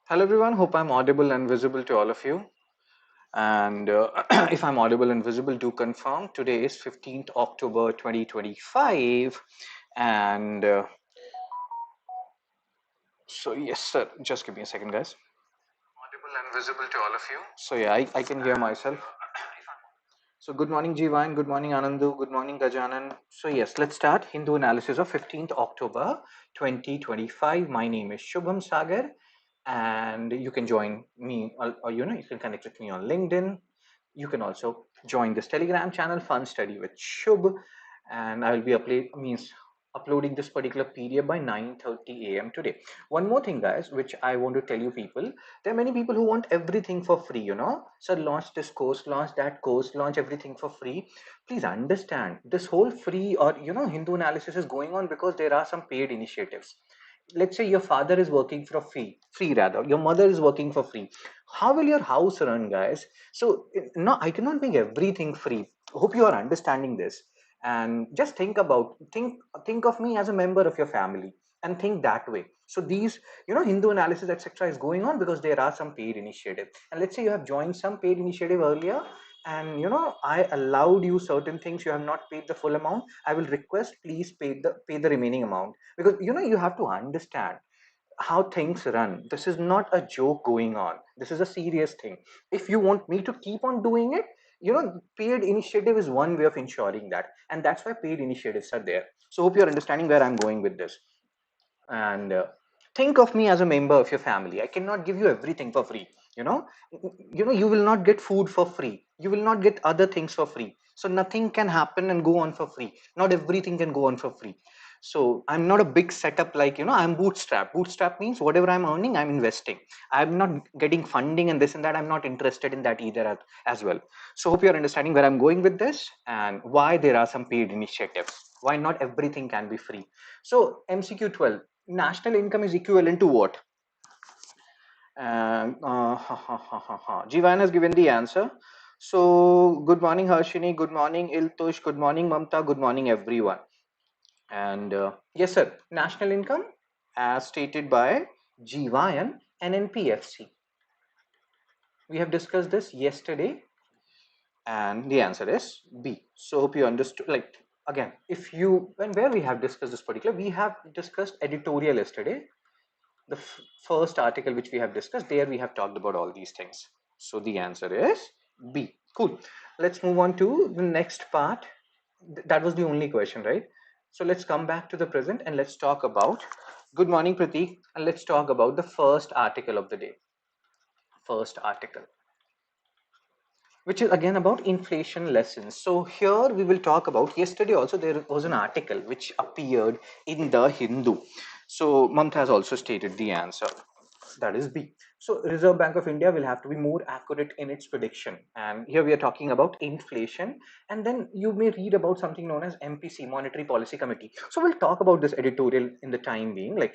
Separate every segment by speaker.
Speaker 1: Hello everyone, hope I'm audible and visible to all of you. And if I'm audible and visible, do confirm. Today is 15th October 2025. And so, yes, sir, just give me a second, guys. Audible and visible to all of you. So, yeah, I can hear myself. So, good morning, Jivan. Good morning, Anandu. Good morning, Gajanan. So, yes, let's start Hindu analysis of 15th October 2025. My name is Shubham Sagar, and you can join me, or you can connect with me on LinkedIn. You can also join this Telegram channel, Fun Study with Shubh, and I will be uploading this particular PDF by 9:30 a.m. today. One more thing, guys, which I want to tell you people. There are many people who want everything for free, so launch this course, launch that course, launch everything for free. Please understand, this whole free or Hindu analysis is going on because there are some paid initiatives. Let's say your father is working for free rather, your mother is working for free. How will your house run, guys? So no, I cannot make everything free. Hope you are understanding this. And just think of me as a member of your family, and think that way. So these Hindu analysis etc is going on because there are some paid initiative. And let's say you have joined some paid initiative earlier, and I allowed you certain things, you have not paid the full amount. I will request, please pay the remaining amount, because you have to understand how things run. This is not a joke going on, this is a serious thing. If you want me to keep on doing it, paid initiative is one way of ensuring that, and that's why paid initiatives are there. So hope you're understanding where I'm going with this. And think of me as a member of your family. I cannot give you everything for free. you know you will not get food for free, you will not get other things for free. So nothing can happen and go on for free, not everything can go on for free. So I'm not a big setup, like I'm bootstrap means whatever I'm earning, I'm investing. I'm not getting funding and this and that, I'm not interested in that either as well. So hope you're understanding where I'm going with this, and why there are some paid initiatives, why not everything can be free. So MCQ 12, national income is equivalent to what? Jivan has given the answer. So good morning, Harshini. Good morning, Iltush. Good morning, Mamta. Good morning, everyone. And yes, sir. National income, as stated by Jivan and NPFC. We have discussed this yesterday, and the answer is B. So hope you understood. Like again, if you when where we have discussed this particular, we have discussed editorial yesterday. The first article which we have discussed, there we have talked about all these things. So the answer is B. Cool. Let's move on to the next part. That was the only question, right? So let's come back to the present and let's talk about, good morning Pratik, and let's talk about the first article of the day. First article, which is again about inflation lessons. So here we will talk about, yesterday also there was an article which appeared in the Hindu. So Mamta has also stated the answer. That is B. So Reserve Bank of India will have to be more accurate in its prediction. And here we are talking about inflation. And then you may read about something known as MPC, Monetary Policy Committee. So we'll talk about this editorial in the time being, we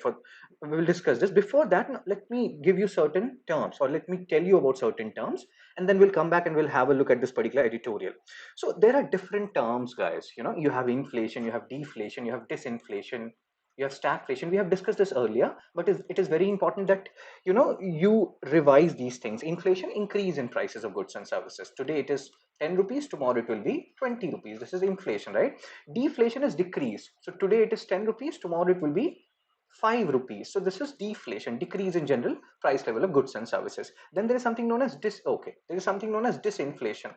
Speaker 1: will discuss this. Before that, let me give you certain terms, or let me tell you about certain terms, and then we'll come back and we'll have a look at this particular editorial. So there are different terms, guys. You have inflation, you have deflation, you have disinflation, you have stagflation. We have discussed this earlier, but it is very important that you revise these things. Inflation, increase in prices of goods and services. Today it is 10 rupees, tomorrow it will be 20 rupees. This is inflation, right? Deflation is decrease. So today it is 10 rupees, tomorrow it will be 5 rupees. So this is deflation, decrease in general price level of goods and services. Then there is something known as there is something known as disinflation.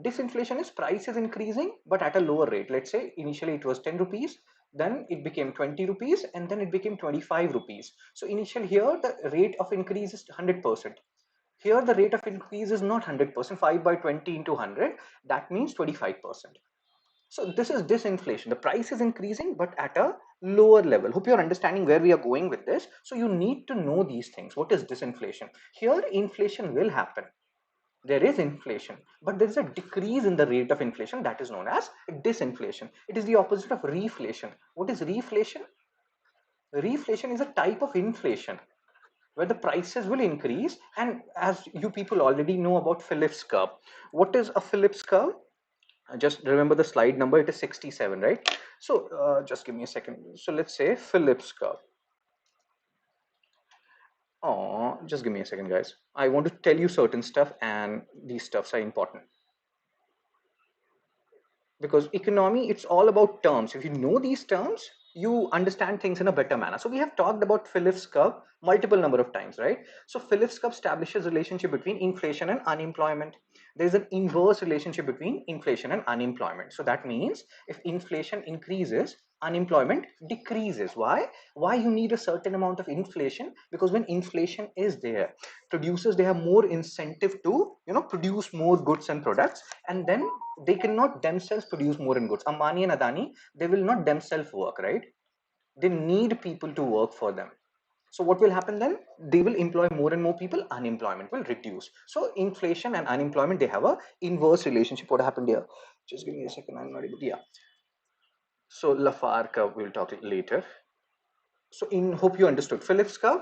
Speaker 1: Disinflation is price is increasing but at a lower rate. Let's say initially it was 10 rupees, then it became 20 rupees, and then it became 25 rupees. So initially here the rate of increase is 100%. Here the rate of increase is not 100%. 5 by 20 into 100, that means 25%. So this is disinflation. The price is increasing but at a lower level. Hope you're understanding where we are going with this. So you need to know these things. What is disinflation? Here inflation will happen. There is inflation, but there is a decrease in the rate of inflation, that is known as disinflation. It is the opposite of reflation. What is reflation? Reflation is a type of inflation where the prices will increase. And as you people already know about Phillips curve, what is a Phillips curve? Just remember the slide number, it is 67, right? So just give me a second. So let's say Phillips curve. Oh, just give me a second, guys. I want to tell you certain stuff, and these stuffs are important because economy, it's all about terms. If you know these terms, you understand things in a better manner. So we have talked about Phillips curve multiple number of times, right? So Phillips curve establishes relationship between inflation and unemployment. There is an inverse relationship between inflation and unemployment. So that means if inflation increases, unemployment decreases. Why you need a certain amount of inflation? Because when inflation is there, producers, they have more incentive to produce more goods and products, and then they cannot themselves produce more and goods. Ambani and Adani, they will not themselves work, right? They need people to work for them. So what will happen then? They will employ more and more people, unemployment will reduce. So inflation and unemployment, they have a inverse relationship. What happened here? Just give me a second, I'm not able to, yeah. So Lafarge curve, we'll talk later. So in hope you understood Phillips curve,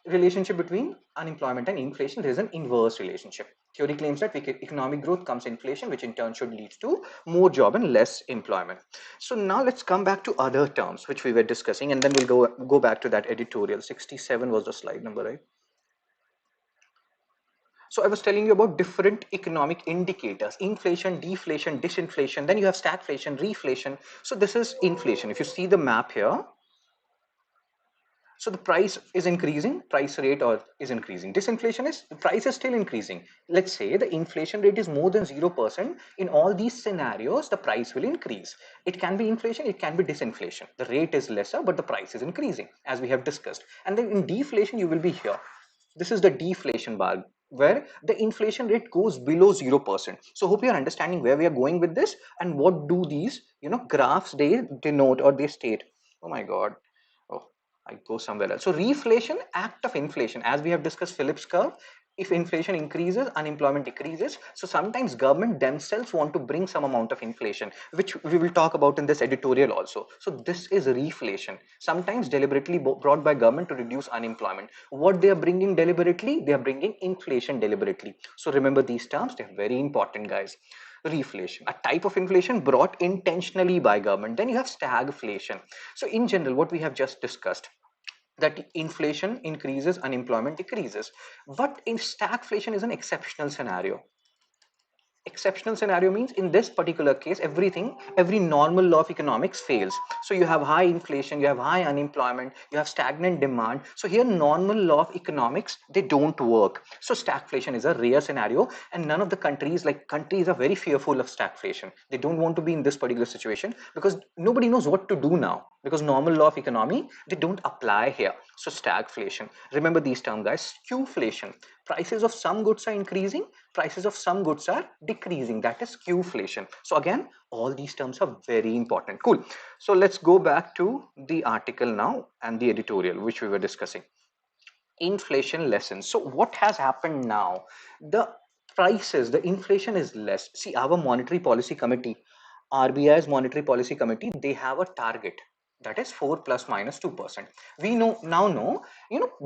Speaker 1: relationship between unemployment and inflation, there is an inverse relationship. Theory claims that economic growth comes inflation, which in turn should lead to more job and less employment. So now let's come back to other terms which we were discussing, and then we'll go back to that editorial. 67 was the slide number, right? So I was telling you about different economic indicators: inflation, deflation, disinflation. Then you have stagflation, reflation. So this is inflation. If you see the map here, so the price is increasing, price rate or is increasing. Disinflation is the price is still increasing. Let's say the inflation rate is more than 0%. In all these scenarios, the price will increase. It can be inflation, it can be disinflation. The rate is lesser, but the price is increasing, as we have discussed. And then in deflation, you will be here. This is the deflation bar, where the inflation rate goes below 0%. So hope you're understanding where we are going with this and what do these graphs they denote or they state. Oh my god. Oh, I go somewhere else. So reflation, act of inflation, as we have discussed Phillips curve. If inflation increases, unemployment decreases. So sometimes government themselves want to bring some amount of inflation, which we will talk about in this editorial also. So this is reflation, sometimes deliberately brought by government to reduce unemployment. What they are bringing deliberately, they are bringing inflation deliberately. So remember these terms, they're very important, guys. Reflation, a type of inflation brought intentionally by government. Then you have stagflation. So in general, what we have just discussed, that inflation increases, unemployment decreases. But in stagflation is an exceptional scenario. Exceptional scenario means in this particular case, every normal law of economics fails. So you have high inflation, you have high unemployment, you have stagnant demand. So here normal law of economics, they don't work. So stagflation is a rare scenario, and none of the countries, like countries are very fearful of stagflation. They don't want to be in this particular situation because nobody knows what to do now, because normal law of economy, they don't apply here. So stagflation, remember these terms, guys. Skewflation, prices of some goods are increasing, prices of some goods are decreasing. That is skewflation. So again, all these terms are very important. Cool. So let's go back to the article now and the editorial which we were discussing. Inflation lessons. So what has happened now? The prices, the inflation is less. See, our monetary policy committee, RBI's monetary policy committee, they have a target, that is 4 plus minus 2%. We know,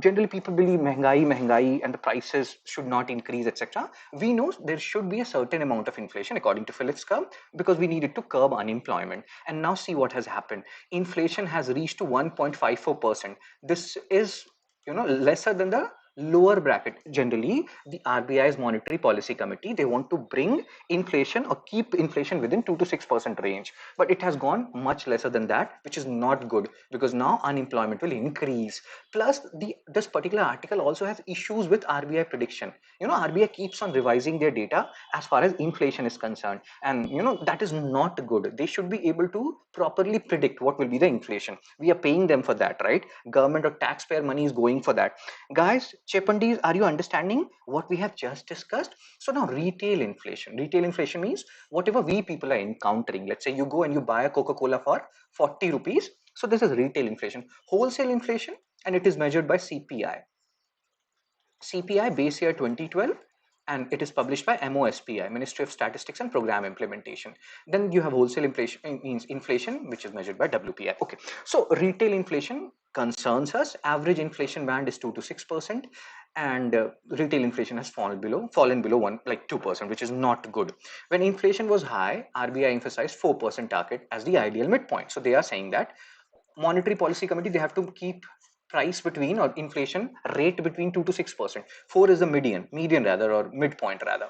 Speaker 1: generally people believe mehengai and the prices should not increase, etc. We know there should be a certain amount of inflation according to Phillips curve, because we needed to curb unemployment. And now see what has happened. Inflation has reached to 1.54%. This is lesser than the lower bracket. Generally the RBI's monetary policy committee, they want to bring inflation or keep inflation within 2 to 6% range, but it has gone much lesser than that, which is not good, because now unemployment will increase. Plus this particular article also has issues with RBI prediction. RBI keeps on revising their data as far as inflation is concerned, and that is not good. They should be able to properly predict what will be the inflation. We are paying them for that, right? Government or taxpayer money is going for that. Guys, Chepandis, are you understanding what we have just discussed? So now retail inflation. Retail inflation means whatever we people are encountering. Let's say you go and you buy a Coca-Cola for 40 rupees. So this is retail inflation. Wholesale inflation, and it is measured by CPI. CPI base year 2012, and it is published by MOSPI, Ministry of Statistics and Program Implementation. Then you have wholesale inflation, means inflation, which is measured by WPI. Okay, so retail inflation concerns us. Average inflation band is 2 to 6%, and retail inflation has fallen below 2%, which is not good. When inflation was high, RBI emphasized 4% target as the ideal midpoint. So they are saying that monetary policy committee, they have to keep price between, or inflation rate between 2 to 6%. 4 is the median rather, or midpoint rather.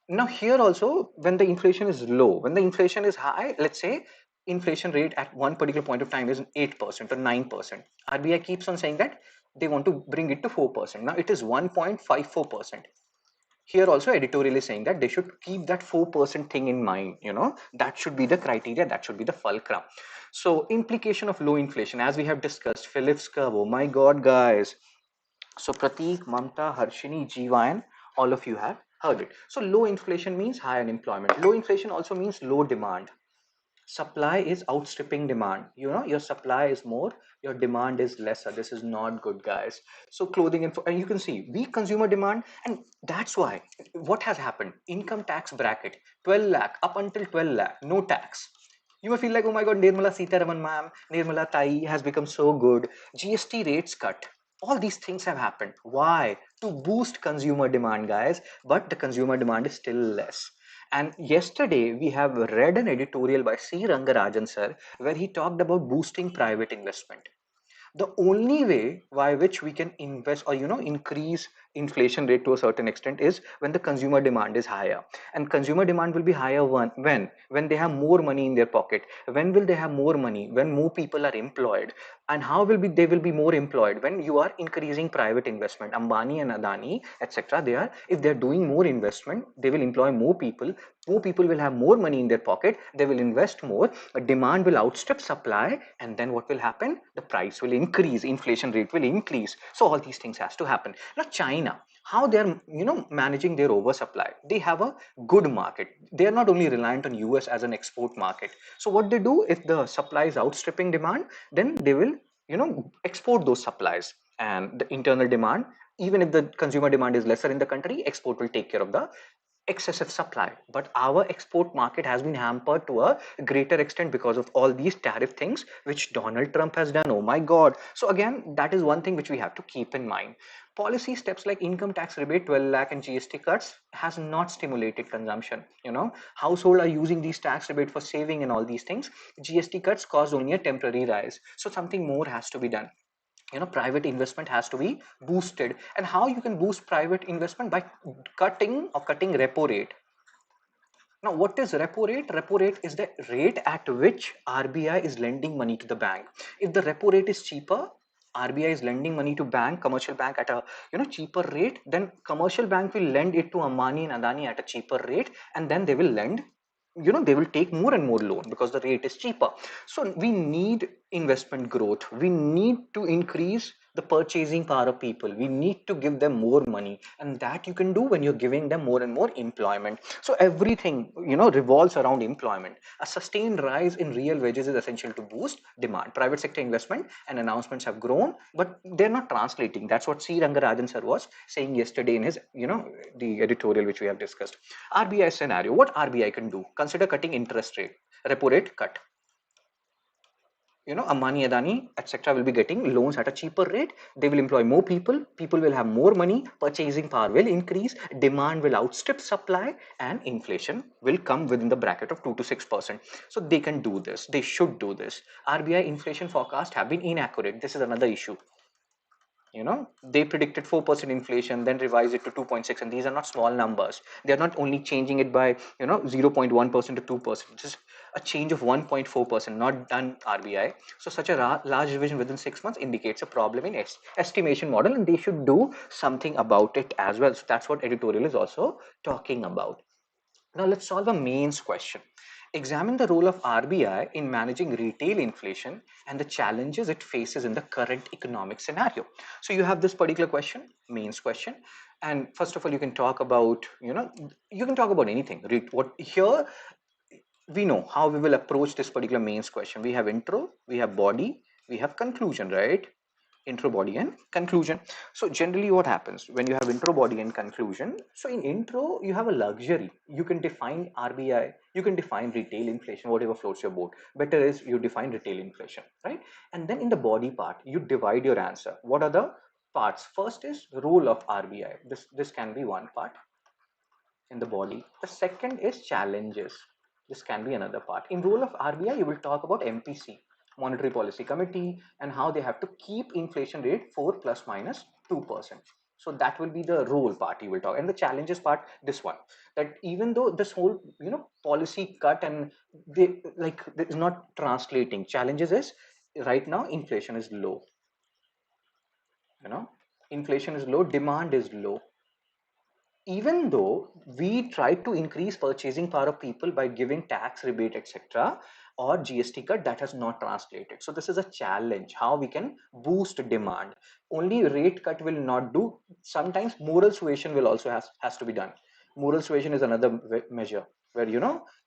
Speaker 1: Now here also, when the inflation is low, when the inflation is high, let's say inflation rate at one particular point of time is 8% or 9%. RBI keeps on saying that they want to bring it to 4%. Now it is 1.54%. Here also editorial is saying that they should keep that 4% thing in mind. That should be the criteria, that should be the fulcrum. So implication of low inflation, as we have discussed, Phillips curve. Oh my god, guys. So Prateek, Mamta, Harshini, Jeevan, all of you have heard it. So low inflation means high unemployment. Low inflation also means low demand. Supply is outstripping demand. Your supply is more, your demand is lesser. This is not good, guys. So clothing and you can see weak consumer demand, and that's why what has happened, income tax bracket 12 lakh, up until 12 lakh no tax. You may feel like, oh my god, Nirmala Sitharaman ma'am, Nirmala Tai has become so good. GST rates cut. All these things have happened. Why? To boost consumer demand, guys. But the consumer demand is still less. And yesterday we have read an editorial by C. Rangarajan sir, where he talked about boosting private investment. The only way by which we can invest, or increase inflation rate to a certain extent, is when the consumer demand is higher. And consumer demand will be higher when they have more money in their pocket. When will they have more money? When more people are employed. And how will be they will be more employed? When you are increasing private investment. Ambani and Adani, etc., they are, if they're doing more investment, they will employ more people. More people will have more money in their pocket, they will invest more, demand will outstrip supply, and then what will happen? The price will increase, inflation rate will increase. So all these things has to happen. Now China, how they're managing their oversupply, they have a good market. They are not only reliant on US as an export market. So what they do, if the supply is outstripping demand, then they will export those supplies. And the internal demand, even if the consumer demand is lesser in the country, export will take care of the excessive supply. But our export market has been hampered to a greater extent because of all these tariff things which Donald Trump has done. Oh my god. So again, that is one thing which we have to keep in mind. Policy steps like income tax rebate 12 lakh and GST cuts has not stimulated consumption. Household are using these tax rebate for saving and all these things. GST cuts caused only a temporary rise, so something more has to be done. Private investment has to be boosted. And how you can boost private investment? By cutting repo rate. Now what is repo rate? Repo rate is the rate at which RBI is lending money to the bank. If the repo rate is cheaper, RBI is lending money to commercial bank at a cheaper rate, then commercial bank will lend it to Ambani and Adani at a cheaper rate, and then they will lend, they will take more and more loan because the rate is cheaper. So we need investment growth, we need to increase the purchasing power of people, we need to give them more money, and that you can do when you're giving them more and more employment. So everything revolves around employment. A sustained rise in real wages is essential to boost demand. Private sector investment and announcements have grown, but they're not translating. That's what C Rangarajan sir was saying yesterday in his the editorial which we have discussed. RBI scenario, what RBI can do? Consider cutting interest rate, repo rate cut. Ambani, Adani, etc. will be getting loans at a cheaper rate. They will employ more people. People will have more money. Purchasing power will increase. Demand will outstrip supply, and inflation will come within the bracket of 2 to 6%. So they can do this. They should do this. RBI inflation forecast have been inaccurate. This is another issue. They predicted 4% inflation, then revised it to 2.6, and these are not small numbers. They're not only changing it by 0.1% to 2%. This is a change of 1.4%, not done RBI. So such a large revision within 6 months indicates a problem in estimation model, and they should do something about it as well. So that's what editorial is also talking about. Now let's solve a mains question. Examine the role of RBI in managing retail inflation and the challenges it faces in the current economic scenario. So you have this particular question, mains question, and first of all, you can talk about, you can talk about anything. What here we know how we will approach this particular mains question. We have intro, we have body, we have conclusion, right? Intro, body, and conclusion. So generally what happens when you have intro, body, and conclusion? So in intro, you have a luxury. You can define RBI, you can define retail inflation, whatever floats your boat. Better is you define retail inflation, right? And then in the body part, you divide your answer. What are the parts? First is role of RBI. This can be one part in the body. The second is challenges. This can be another part. In role of RBI, you will talk about MPC. Monetary Policy Committee, and how they have to keep inflation rate 4 plus minus 2%. So that will be the role part you will talk, and the challenges part, this one, that even though this whole policy cut and they like it's not translating. Challenges is right now inflation is low, you know inflation is low, demand is low, even though we try to increase purchasing power of people by giving tax rebate etc or GST cut, that has not translated. So this is a challenge, how we can boost demand. Only rate cut will not do. Sometimes moral suasion will also has to be done. Moral suasion is another measure where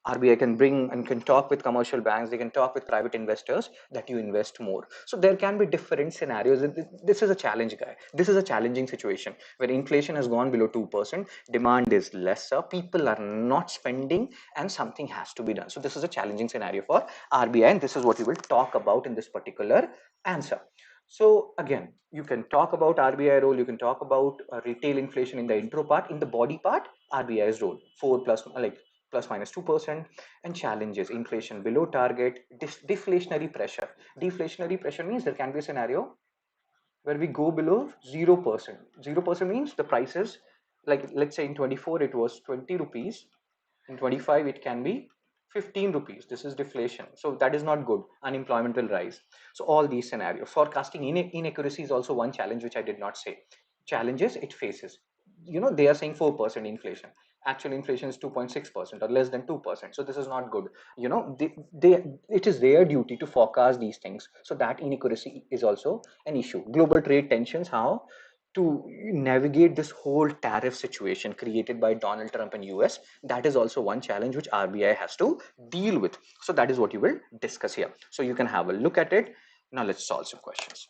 Speaker 1: RBI can bring and can talk with commercial banks, they can talk with private investors that you invest more. So there can be different scenarios. This is a challenge, guy. This is a challenging situation where inflation has gone below 2%, demand is lesser, people are not spending, and something has to be done. So this is a challenging scenario for RBI, and this is what we will talk about in this particular answer. So again, you can talk about RBI role, you can talk about retail inflation in the intro part. In the body part, RBI's role, 4 plus like plus minus 2%, and challenges, inflation below target, deflationary pressure. Deflationary pressure means there can be a scenario where we go below 0%. 0% means the prices, like let's say in 24 it was 20 rupees, in 25 it can be 15 rupees. This is deflation, so that is not good. Unemployment will rise. So all these scenarios, forecasting inaccuracy is also one challenge which I did not say. Challenges it faces, they are saying 4% inflation, actual inflation is 2.6% or less than 2%. So this is not good. It is their duty to forecast these things, so that inaccuracy is also an issue. Global trade tensions, how to navigate this whole tariff situation created by Donald Trump and US, that is also one challenge which RBI has to deal with. So that is what you will discuss here. So you can have a look at it. Now let's solve some questions.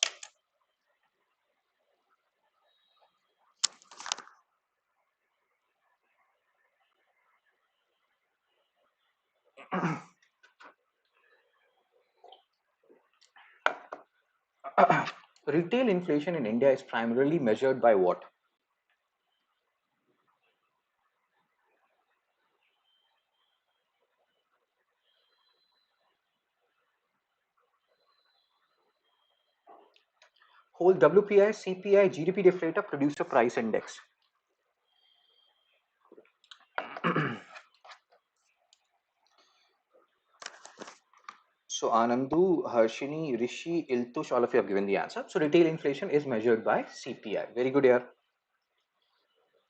Speaker 1: Retail inflation in India is primarily measured by what? Whole WPI, CPI, GDP deflator, producer price index. So Anandu, Harshini, Rishi, Iltush, all of you have given the answer. So retail inflation is measured by CPI. Very good here.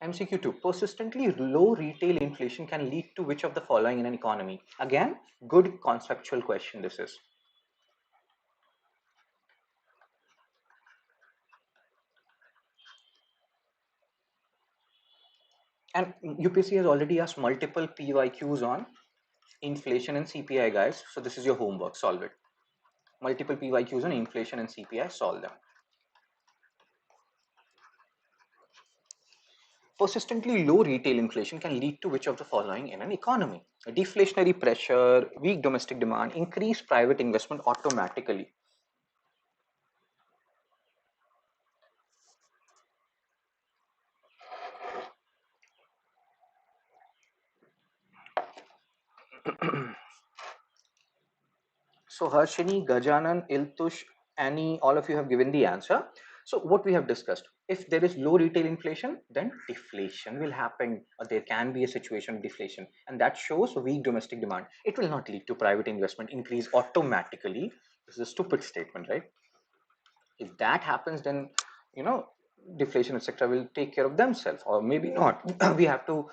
Speaker 1: MCQ2, persistently low retail inflation can lead to which of the following in an economy? Again, good conceptual question this is. And UPSC has already asked multiple PYQs on inflation and CPI, guys. So this is your homework, solve it. Multiple PYQs on inflation and CPI, solve them. Persistently low retail inflation can lead to which of the following in an economy? A deflationary pressure, weak domestic demand, increased private investment automatically. So Harshini, Gajanan, Iltush, Annie, all of you have given the answer. So what we have discussed, if there is low retail inflation, then deflation will happen, or there can be a situation of deflation, and that shows weak domestic demand. It will not lead to private investment increase automatically. This is a stupid statement, right? If that happens, then you know deflation etc will take care of themselves, or maybe not. We have to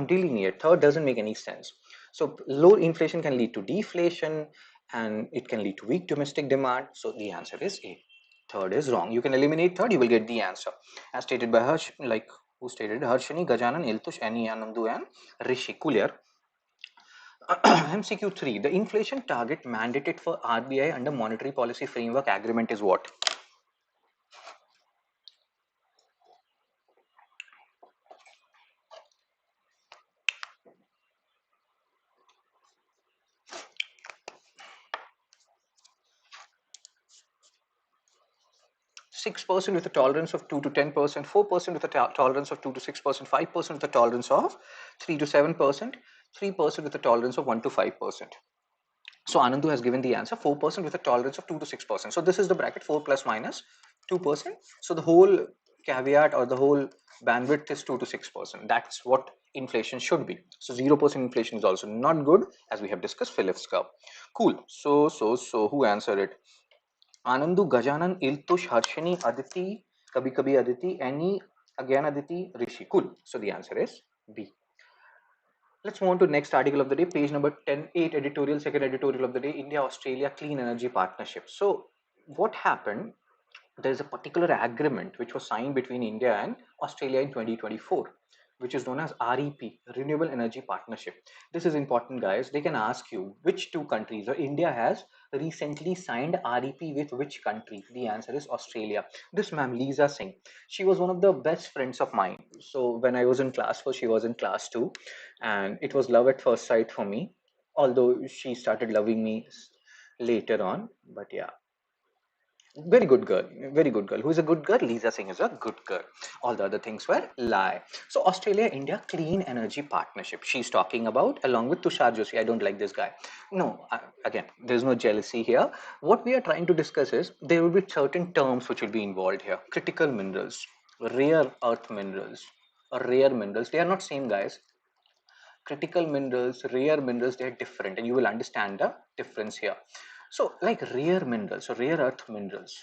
Speaker 1: delineate. Third doesn't make any sense. So low inflation can lead to deflation, and it can lead to weak domestic demand. So the answer is A. Third is wrong. You can eliminate third, you will get the answer as stated by Harsh, like who stated? Harshini, Gajanan, Iltush, Annie, Anandu, and Rishi. Clear. MCQ 3, the inflation target mandated for RBI under monetary policy framework agreement is what? 6% with a tolerance of 2 to 10%, 4% with a tolerance of 2 to 6%, 5% with a tolerance of 3 to 7%, 3% with a tolerance of 1 to 5%. So Anandu has given the answer 4% with a tolerance of 2 to 6%. So this is the bracket 4 plus minus 2%. So the whole caveat or the whole bandwidth is 2 to 6%. That's what inflation should be. So 0% inflation is also not good, as we have discussed Phillips curve. Cool. So who answered it? Anandu, Gajanan, Iltush, Harshini, Aditi, Kabhi Kabhi Aditi, Annie, again Aditi, Rishi. Cool. So the answer is B. Let's move on to next article of the day, page number 10, 8 editorial, second editorial of the day, India-Australia Clean Energy Partnership. So what happened? There is a particular agreement which was signed between India and Australia in 2024, which is known as REP, Renewable Energy Partnership. This is important, guys. They can ask you which two countries, or India has recently signed REP with which country. The answer is Australia. This ma'am, Lisa Singh, she was one of the best friends of mine. So when I was in class 4, she was in class 2, and it was love at first sight for me, although she started loving me later on. But yeah, very good girl, very good girl. Who is a good girl? Lisa Singh is a good girl. All the other things were lie. So Australia India Clean Energy Partnership, she's talking about, along with Tushar Joshi. I don't like this guy. No, again, there's no jealousy here. What we are trying to discuss is there will be certain terms which will be involved here: critical minerals, rare earth minerals, or rare minerals. They are not same, guys. Critical minerals, rare minerals, they're different, and you will understand the difference here. So like rare minerals, so rare earth minerals,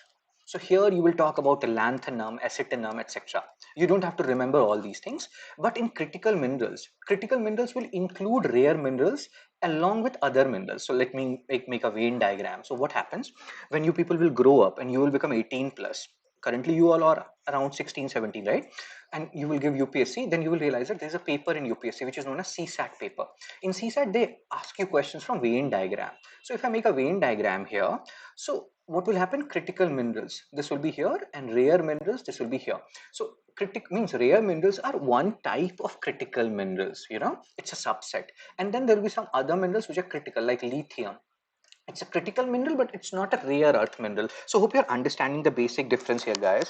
Speaker 1: so here you will talk about lanthanum, acetanum, etc. You don't have to remember all these things. But in critical minerals will include rare minerals along with other minerals. So let me make a Venn diagram. So what happens when you people will grow up and you will become 18 plus? Currently you all are around 16, 17, right? And you will give UPSC, then you will realize that there's a paper in UPSC which is known as CSAT paper. In CSAT, they ask you questions from Venn diagram. So if I make a Venn diagram here, so what will happen? Critical minerals, this will be here, and rare minerals, this will be here. So means rare minerals are one type of critical minerals, it's a subset. And then there will be some other minerals which are critical, like lithium. It's a critical mineral, but it's not a rare earth mineral. So hope you're understanding the basic difference here, guys.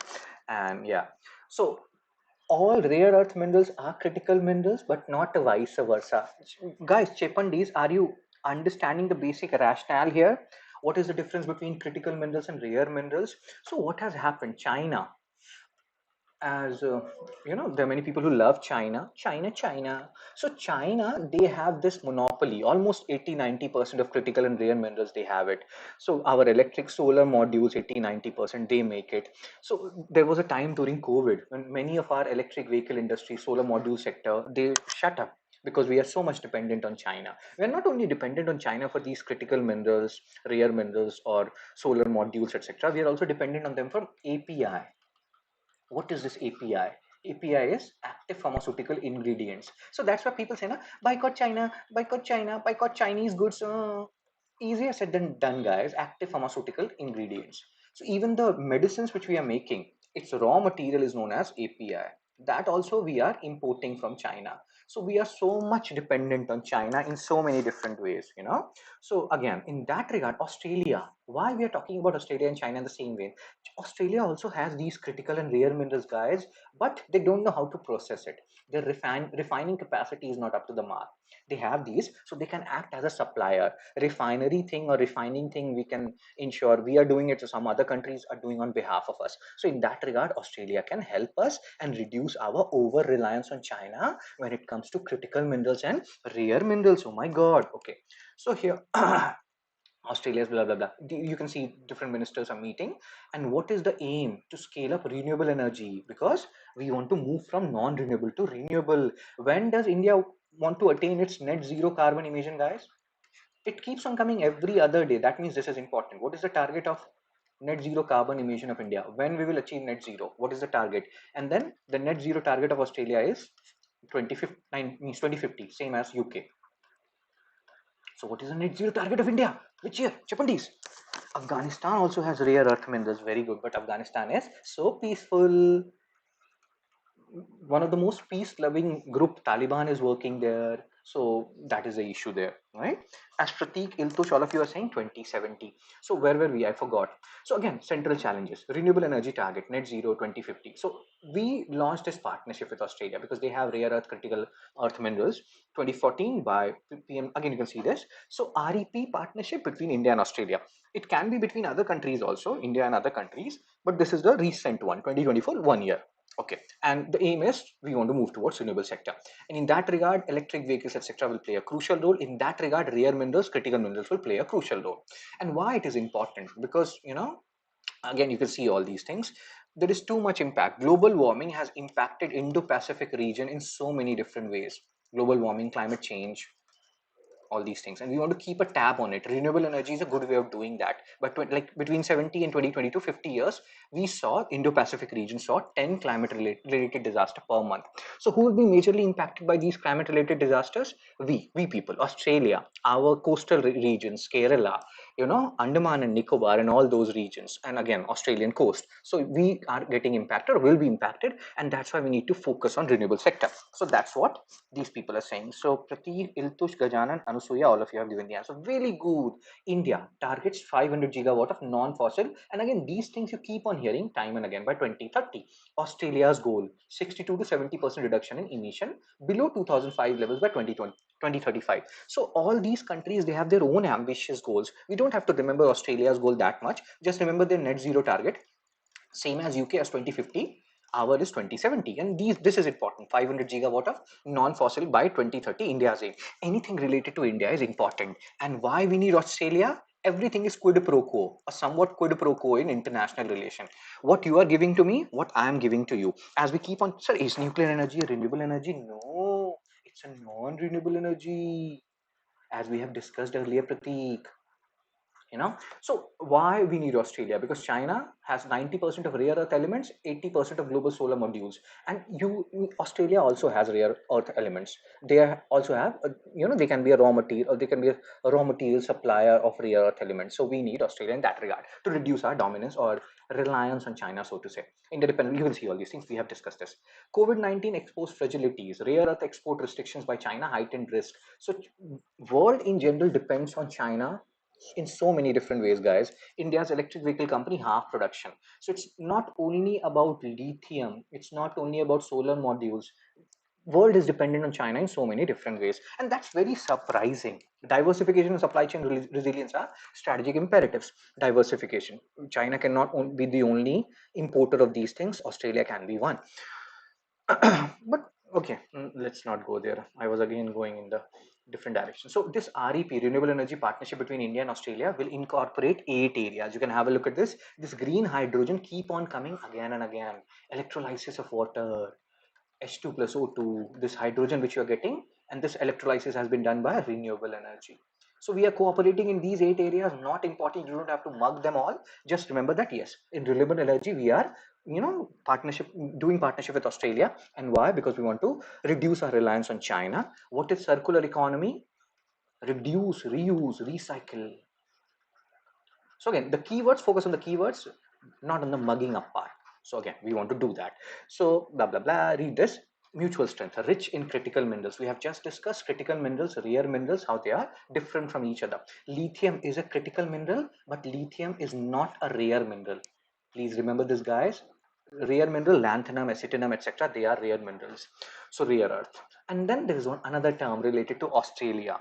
Speaker 1: And yeah, so all rare earth minerals are critical minerals, but not vice versa. Guys, Chepandis, are you understanding the basic rationale here? What is the difference between critical minerals and rare minerals? So what has happened? China, as there are many people who love China. So China, they have this monopoly, almost 80-90% of critical and rare minerals, they have it. So our electric solar modules, 80-90% they make it. So there was a time during COVID when many of our electric vehicle industry, solar module sector, they shut up because we are so much dependent on China. We are not only dependent on China for these critical minerals, rare minerals, or solar modules, etc. We are also dependent on them for API. What is this API? API is active pharmaceutical ingredients. So that's why people say, na, boycott China, boycott Chinese goods. Easier said than done, guys. Active pharmaceutical ingredients. So even the medicines which we are making, its raw material is known as API. That also we are importing from China. So we are so much dependent on China in so many different ways. So again, in that regard, Australia, why we are talking about Australia and China in the same way? Australia also has these critical and rare minerals, guys, but they don't know how to process it. Their refining capacity is not up to the mark. They have these, so they can act as a supplier. Refinery thing or refining thing, we can ensure we are doing it, so some other countries are doing on behalf of us. So in that regard, Australia can help us and reduce our over reliance on China when it comes to critical minerals and rare minerals. Oh my God. Okay. So here Australia's blah blah blah. You can see different ministers are meeting, and what is the aim? To scale up renewable energy, because we want to move from non-renewable to renewable. When does India want to attain its net zero carbon emission, guys? It keeps on coming every other day. That means this is important. What is the target of net zero carbon emission of India? When we will achieve net zero? What is the target? And then the net zero target of Australia is 2050, means 2050, same as UK. So what is the net zero target of India? Which year? Japanese. Afghanistan also has rare earth minerals, very good, but Afghanistan is so peaceful. One of the most peace-loving group, Taliban, is working there. So that is the issue there, right? As Pratik, Iltush, all of you are saying 2070. So where were we? I forgot. So again, central challenges, renewable energy target, net zero 2050. So we launched this partnership with Australia because they have rare earth critical earth minerals 2014 by PM. Again, you can see this. So REP partnership between India and Australia. It can be between other countries also, India and other countries, but this is the recent one, 2024, 1 year. Okay, and the aim is we want to move towards renewable sector, and in that regard, electric vehicles, etc., will play a crucial role. In that regard, rare minerals, critical minerals will play a crucial role. And why it is important? Because again, you can see all these things. There is too much impact. Global warming has impacted Indo-Pacific region in so many different ways. Global warming, climate change, all these things, and we want to keep a tab on it. Renewable energy is a good way of doing that, but like between 70 and 2020 to 50 years, we saw Indo-Pacific region saw 10 climate related disaster per month. So who will be majorly impacted by these climate related disasters? We people, Australia, our coastal regions, Kerala, Andaman and Nicobar, and all those regions, and again Australian coast. So we are getting impacted or will be impacted, and that's why we need to focus on renewable sector. So that's what these people are saying. So Pratik, Iltush, Gajanan, Anusuya, all of you have given the answer. Really good. India targets 500 gigawatt of non-fossil, and again these things you keep on hearing time and again by 2030. Australia's goal 62 to 70% reduction in emission below 2005 levels by 2020. 2035. So all these countries, they have their own ambitious goals. We don't have to remember Australia's goal that much. Just remember their net zero target, same as UK as 2050. Our is 2070, and this is important. 500 gigawatt of non-fossil by 2030. India's aim. Anything related to India is important. And why we need Australia? Everything is quid pro quo, a somewhat quid pro quo in international relation. What you are giving to me, what I am giving to you. As we keep on, sir, is nuclear energy a renewable energy? No, it's a non-renewable energy, as we have discussed earlier, Pratik. So why we need Australia? Because China has 90% of rare earth elements, 80% of global solar modules, and Australia also has rare earth elements. They also have they can be a raw material, or they can be a raw material supplier of rare earth elements. So we need Australia in that regard to reduce our dominance or reliance on China, so to say. Interdependent, you will see all these things. We have discussed this. COVID-19 exposed fragilities, rare earth export restrictions by China, heightened risk. So world in general depends on China in so many different ways, guys. India's electric vehicle company half production. So it's not only about lithium, it's not only about solar modules. World is dependent on China in so many different ways, and that's very surprising. Diversification and supply chain resilience are strategic imperatives. Diversification, China cannot be the only importer of these things. Australia can be one. But okay, let's not go there. I was again going in the different direction. So this REP, renewable energy partnership between India and Australia, will incorporate 8 areas. You can have a look at this. This green hydrogen keep on coming again and again. Electrolysis of water, H2 plus O2, this hydrogen which you are getting, and this electrolysis has been done by renewable energy. So we are cooperating in these 8 areas. Not important. You don't have to mug them all. Just remember that yes, in renewable energy we are doing partnership with Australia. And why? Because we want to reduce our reliance on China. What is circular economy? Reduce, reuse, recycle. So again, the keywords, focus on the keywords, not on the mugging up part. So again, we want to do that. So blah blah blah. Read this. Mutual strength, rich in critical minerals. We have just discussed critical minerals, rare minerals, how they are different from each other. Lithium is a critical mineral, but lithium is not a rare mineral. Please remember this, guys. Rare mineral, lanthanum, acetinum, etc. They are rare minerals. So rare earth. And then there is another term related to Australia.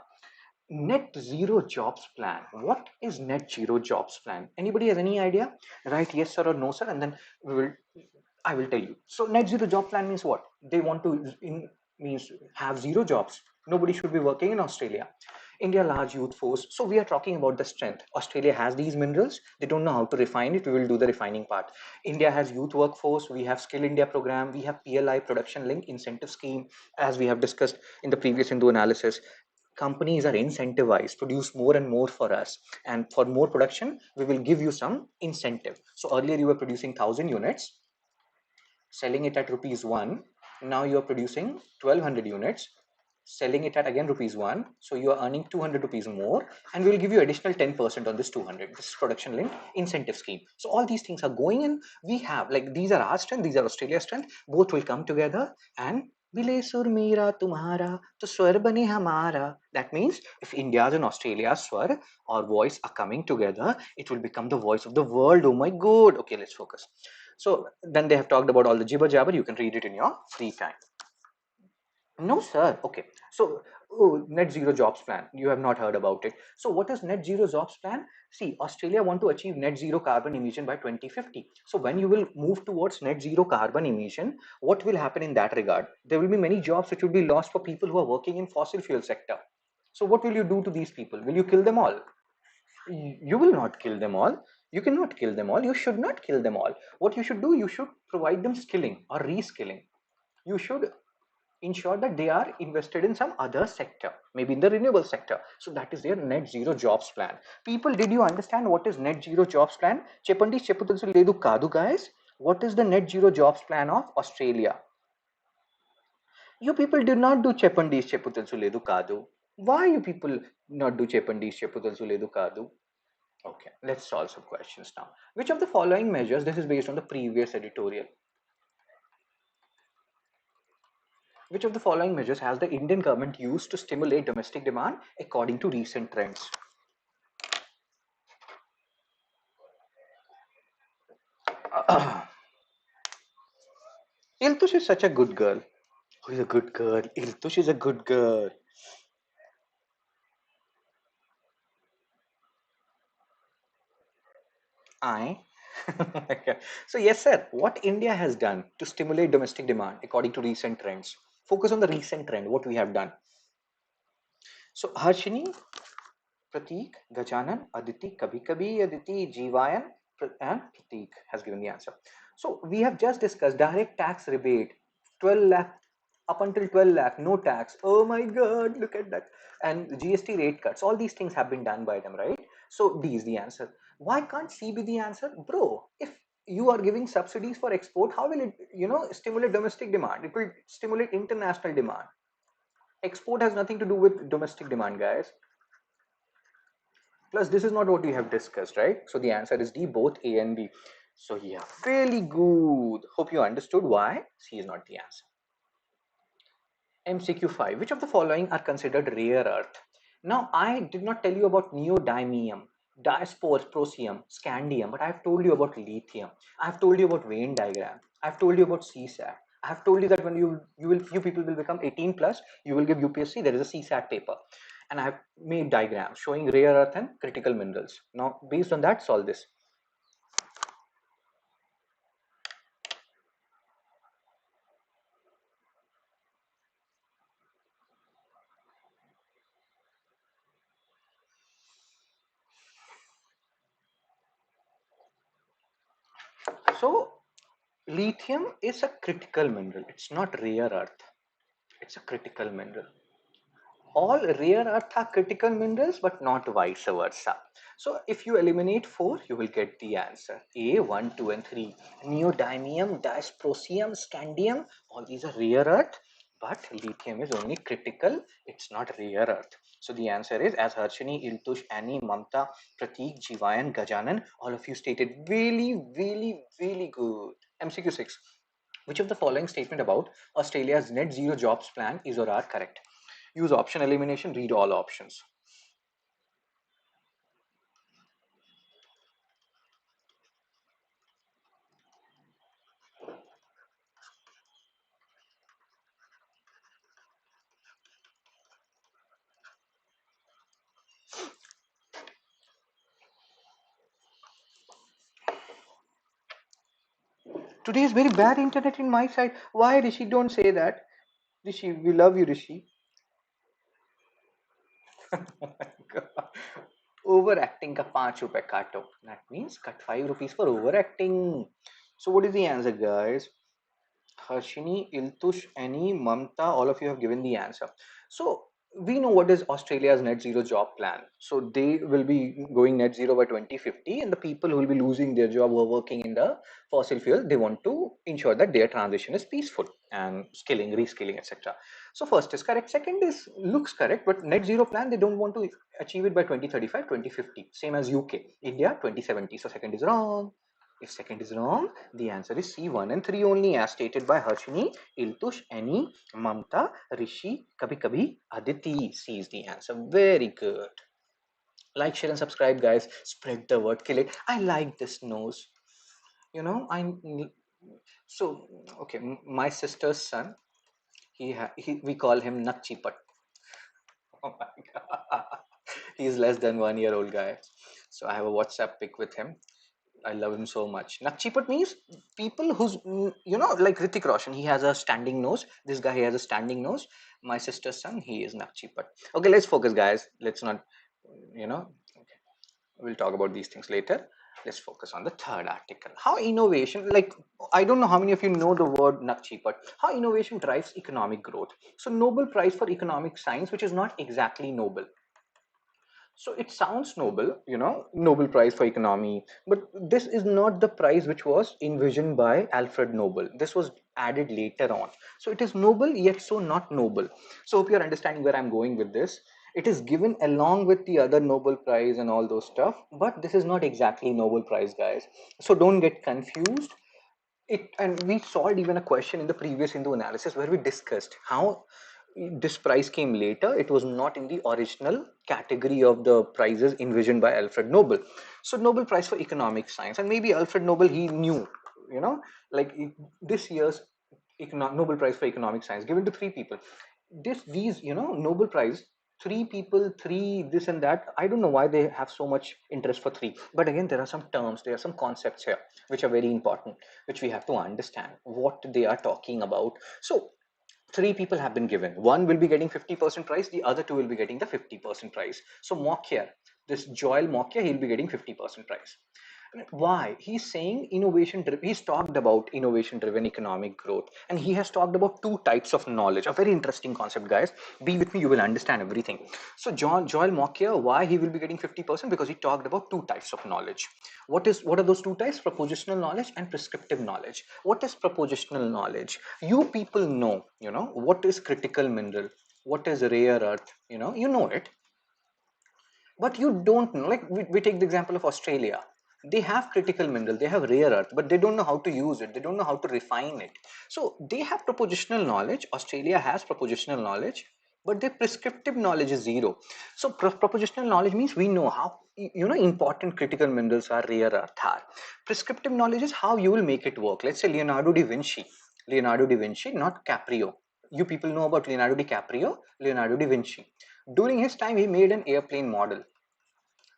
Speaker 1: Net zero jobs plan. What is net zero jobs plan? Anybody has any idea? Write yes sir or no sir, and then I will tell you. So net zero job plan means what? They want to means have zero jobs. Nobody should be working in Australia. India large youth force. So we are talking about the strength. Australia has these minerals. They don't know how to refine it. We will do the refining part. India has youth workforce. We have Skill India program. We have PLI production link incentive scheme, as we have discussed in the previous Hindu analysis. Companies are incentivized to produce more and more for us, and for more production we will give you some incentive. So earlier you were producing 1,000 units, selling it at rupees 1. Now you are producing 1,200 units, selling it at again rupees 1. So you are earning 200 rupees more, and we will give you additional 10% on this 200. This is production linked incentive scheme. So all these things are going in. We have, like, these are our strength, these are Australia's strength. Both will come together and मिले सुर मेरा तुम्हारा तो स्वर बने हमारा. That means if India's and Australia's swar or voice are coming together, it will become the voice of the world. Oh my god. Okay, let's focus. So then they have talked about all the jibber jabber. You can read it in your free time. No, sir. Okay. So, oh, net zero jobs plan. You have not heard about it. So, what is net zero jobs plan? See, Australia want to achieve net zero carbon emission by 2050. So, when you will move towards net zero carbon emission, what will happen in that regard? There will be many jobs which will be lost for people who are working in fossil fuel sector. So, what will you do to these people? Will you kill them all? You will not kill them all. You cannot kill them all. You should not kill them all. What you should do, you should provide them skilling or reskilling. You should ensure that they are invested in some other sector, maybe in the renewable sector. So that is their net zero jobs plan. People, did you understand what is net zero jobs plan? Chepandi Cheputul Ledu Kadu, guys. What is the net zero jobs plan of Australia? You people did not do Chepandi Cheputul Ledu Kadu. Why you people not do Chepandi Cheputul Ledu Kadu? Okay, let's solve some questions now. Which of the following measures, this is based on the previous editorial, which of the following measures has the Indian government used to stimulate domestic demand according to recent trends? Iltush is such a good girl. Who is a good girl? Iltush is a good girl. I. So yes, sir. What India has done to stimulate domestic demand according to recent trends? Focus on the recent trend. What we have done. So Harshini, Pratik, Gajanan, Aditi, Kabhi Kabhi, Aditi, Jivayan, and Pratik has given the answer. So we have just discussed direct tax rebate, 12 lakh, up until 12 lakh, no tax. Oh my God, look at that. And GST rate cuts, all these things have been done by them, right? So D is the answer. Why can't C be the answer? Bro, if you are giving subsidies for export, how will it, stimulate domestic demand? It will stimulate international demand. Export has nothing to do with domestic demand, guys. Plus, this is not what we have discussed, right? So the answer is D, both A and B. So yeah, fairly good. Hope you understood why C is not the answer. MCQ 5. Which of the following are considered rare earth? Now, I did not tell you about neodymium, dysprosium, scandium, but I have told you about lithium. I have told you about Venn diagram. I have told you about CSAT. I have told you that when you people will become 18 plus, you will give UPSC. There is a CSAT paper, and I have made diagrams showing rare earth and critical minerals. Now, based on that, solve this. So, lithium is a critical mineral. It's not rare earth. It's a critical mineral. All rare earth are critical minerals, but not vice versa. So if you eliminate 4, you will get the answer. A, 1, 2, and 3. Neodymium, dysprosium, scandium, all these are rare earth, but lithium is only critical. It's not rare earth. So the answer is, as Harshini, Iltush, Annie, Mamta, Pratik, Jivayan, Gajanan, all of you stated really, really, really good. MCQ 6. Which of the following statement about Australia's net zero jobs plan is or are correct? Use option elimination, read all options. Today is very bad internet in my side. Why, Rishi? Don't say that. Rishi, we love you, Rishi. Overacting ka 5 rupees kato. That means cut 5 rupees for overacting. So what is the answer, guys? Harshini, Iltush, Annie, Mamta, all of you have given the answer. So we know what is Australia's net zero job plan. So they will be going net zero by 2050, and the people who will be losing their job who are working in the fossil fuel, they want to ensure that their transition is peaceful and skilling, reskilling, etc. So first is correct. Second is looks correct, but net zero plan they don't want to achieve it by 2035, 2050. Same as UK, India 2070. So second is wrong. If second is wrong, the answer is C, 1 and 3 only, as stated by Harshini, Iltush, Annie, Mamta, Rishi, Kabhi Kabhi, Aditi. C is the answer. Very good. Like, share, and subscribe, guys. Spread the word, kill it. I like this nose. You know, so okay. My sister's son. We call him Nakchipat. Oh my god, he's less than 1 year old guy. So I have a WhatsApp pic with him. I love him so much. Nakchipat means people who's, like Ritik Roshan, he has a standing nose. This guy, he has a standing nose. My sister's son, he is Nakchipat. Okay, let's focus, guys. Let's not, you know, okay. We'll talk about these things later. Let's focus on the third article. How innovation, like, I don't know how many of you know the word Nakchipat. How innovation drives economic growth. So Nobel Prize for Economic Science, which is not exactly Nobel. So it sounds noble, Nobel Prize for Economy, but this is not the prize which was envisioned by Alfred Nobel. This was added later on. So it is noble, yet so not noble. So hope you're understanding where I'm going with this. It is given along with the other Nobel Prize and all those stuff, but this is not exactly Nobel Prize, guys. So don't get confused. And we solved even a question in the previous Hindu analysis where we discussed how this prize came later. It was not in the original category of the prizes envisioned by Alfred Nobel. So Nobel Prize for Economic Science, and maybe Alfred Nobel, he knew, you know like this year's Nobel Prize for Economic Science given to three people. These Nobel Prize, three people, three this and that. I don't know why they have so much interest for three, but again, there are some terms, there are some concepts here which are very important, which we have to understand what they are talking about. So three people have been given. One will be getting 50% price, the other two will be getting the 50% price. So Mokia, this Joel Mokia, he'll be getting 50% price. Why? He's saying he's talked about innovation driven economic growth, and he has talked about two types of knowledge. A very interesting concept, guys. Be with me, you will understand everything. So Joel Mokia, why he will be getting 50%? Because he talked about two types of knowledge. What are those two types? Propositional knowledge and prescriptive knowledge. What is propositional knowledge? You people know, what is critical mineral, what is rare earth, you know it, but you don't know. Like, we take the example of Australia. They have critical mineral, they have rare earth, but they don't know how to use it, they don't know how to refine it. So they have propositional knowledge. Australia has propositional knowledge, but their prescriptive knowledge is zero. So propositional knowledge means we know how, important critical minerals are, rare earth are. Prescriptive knowledge is how you will make it work. Let's say Leonardo da Vinci, not Caprio. You people know about Leonardo DiCaprio, Leonardo da Vinci. During his time, he made an airplane model,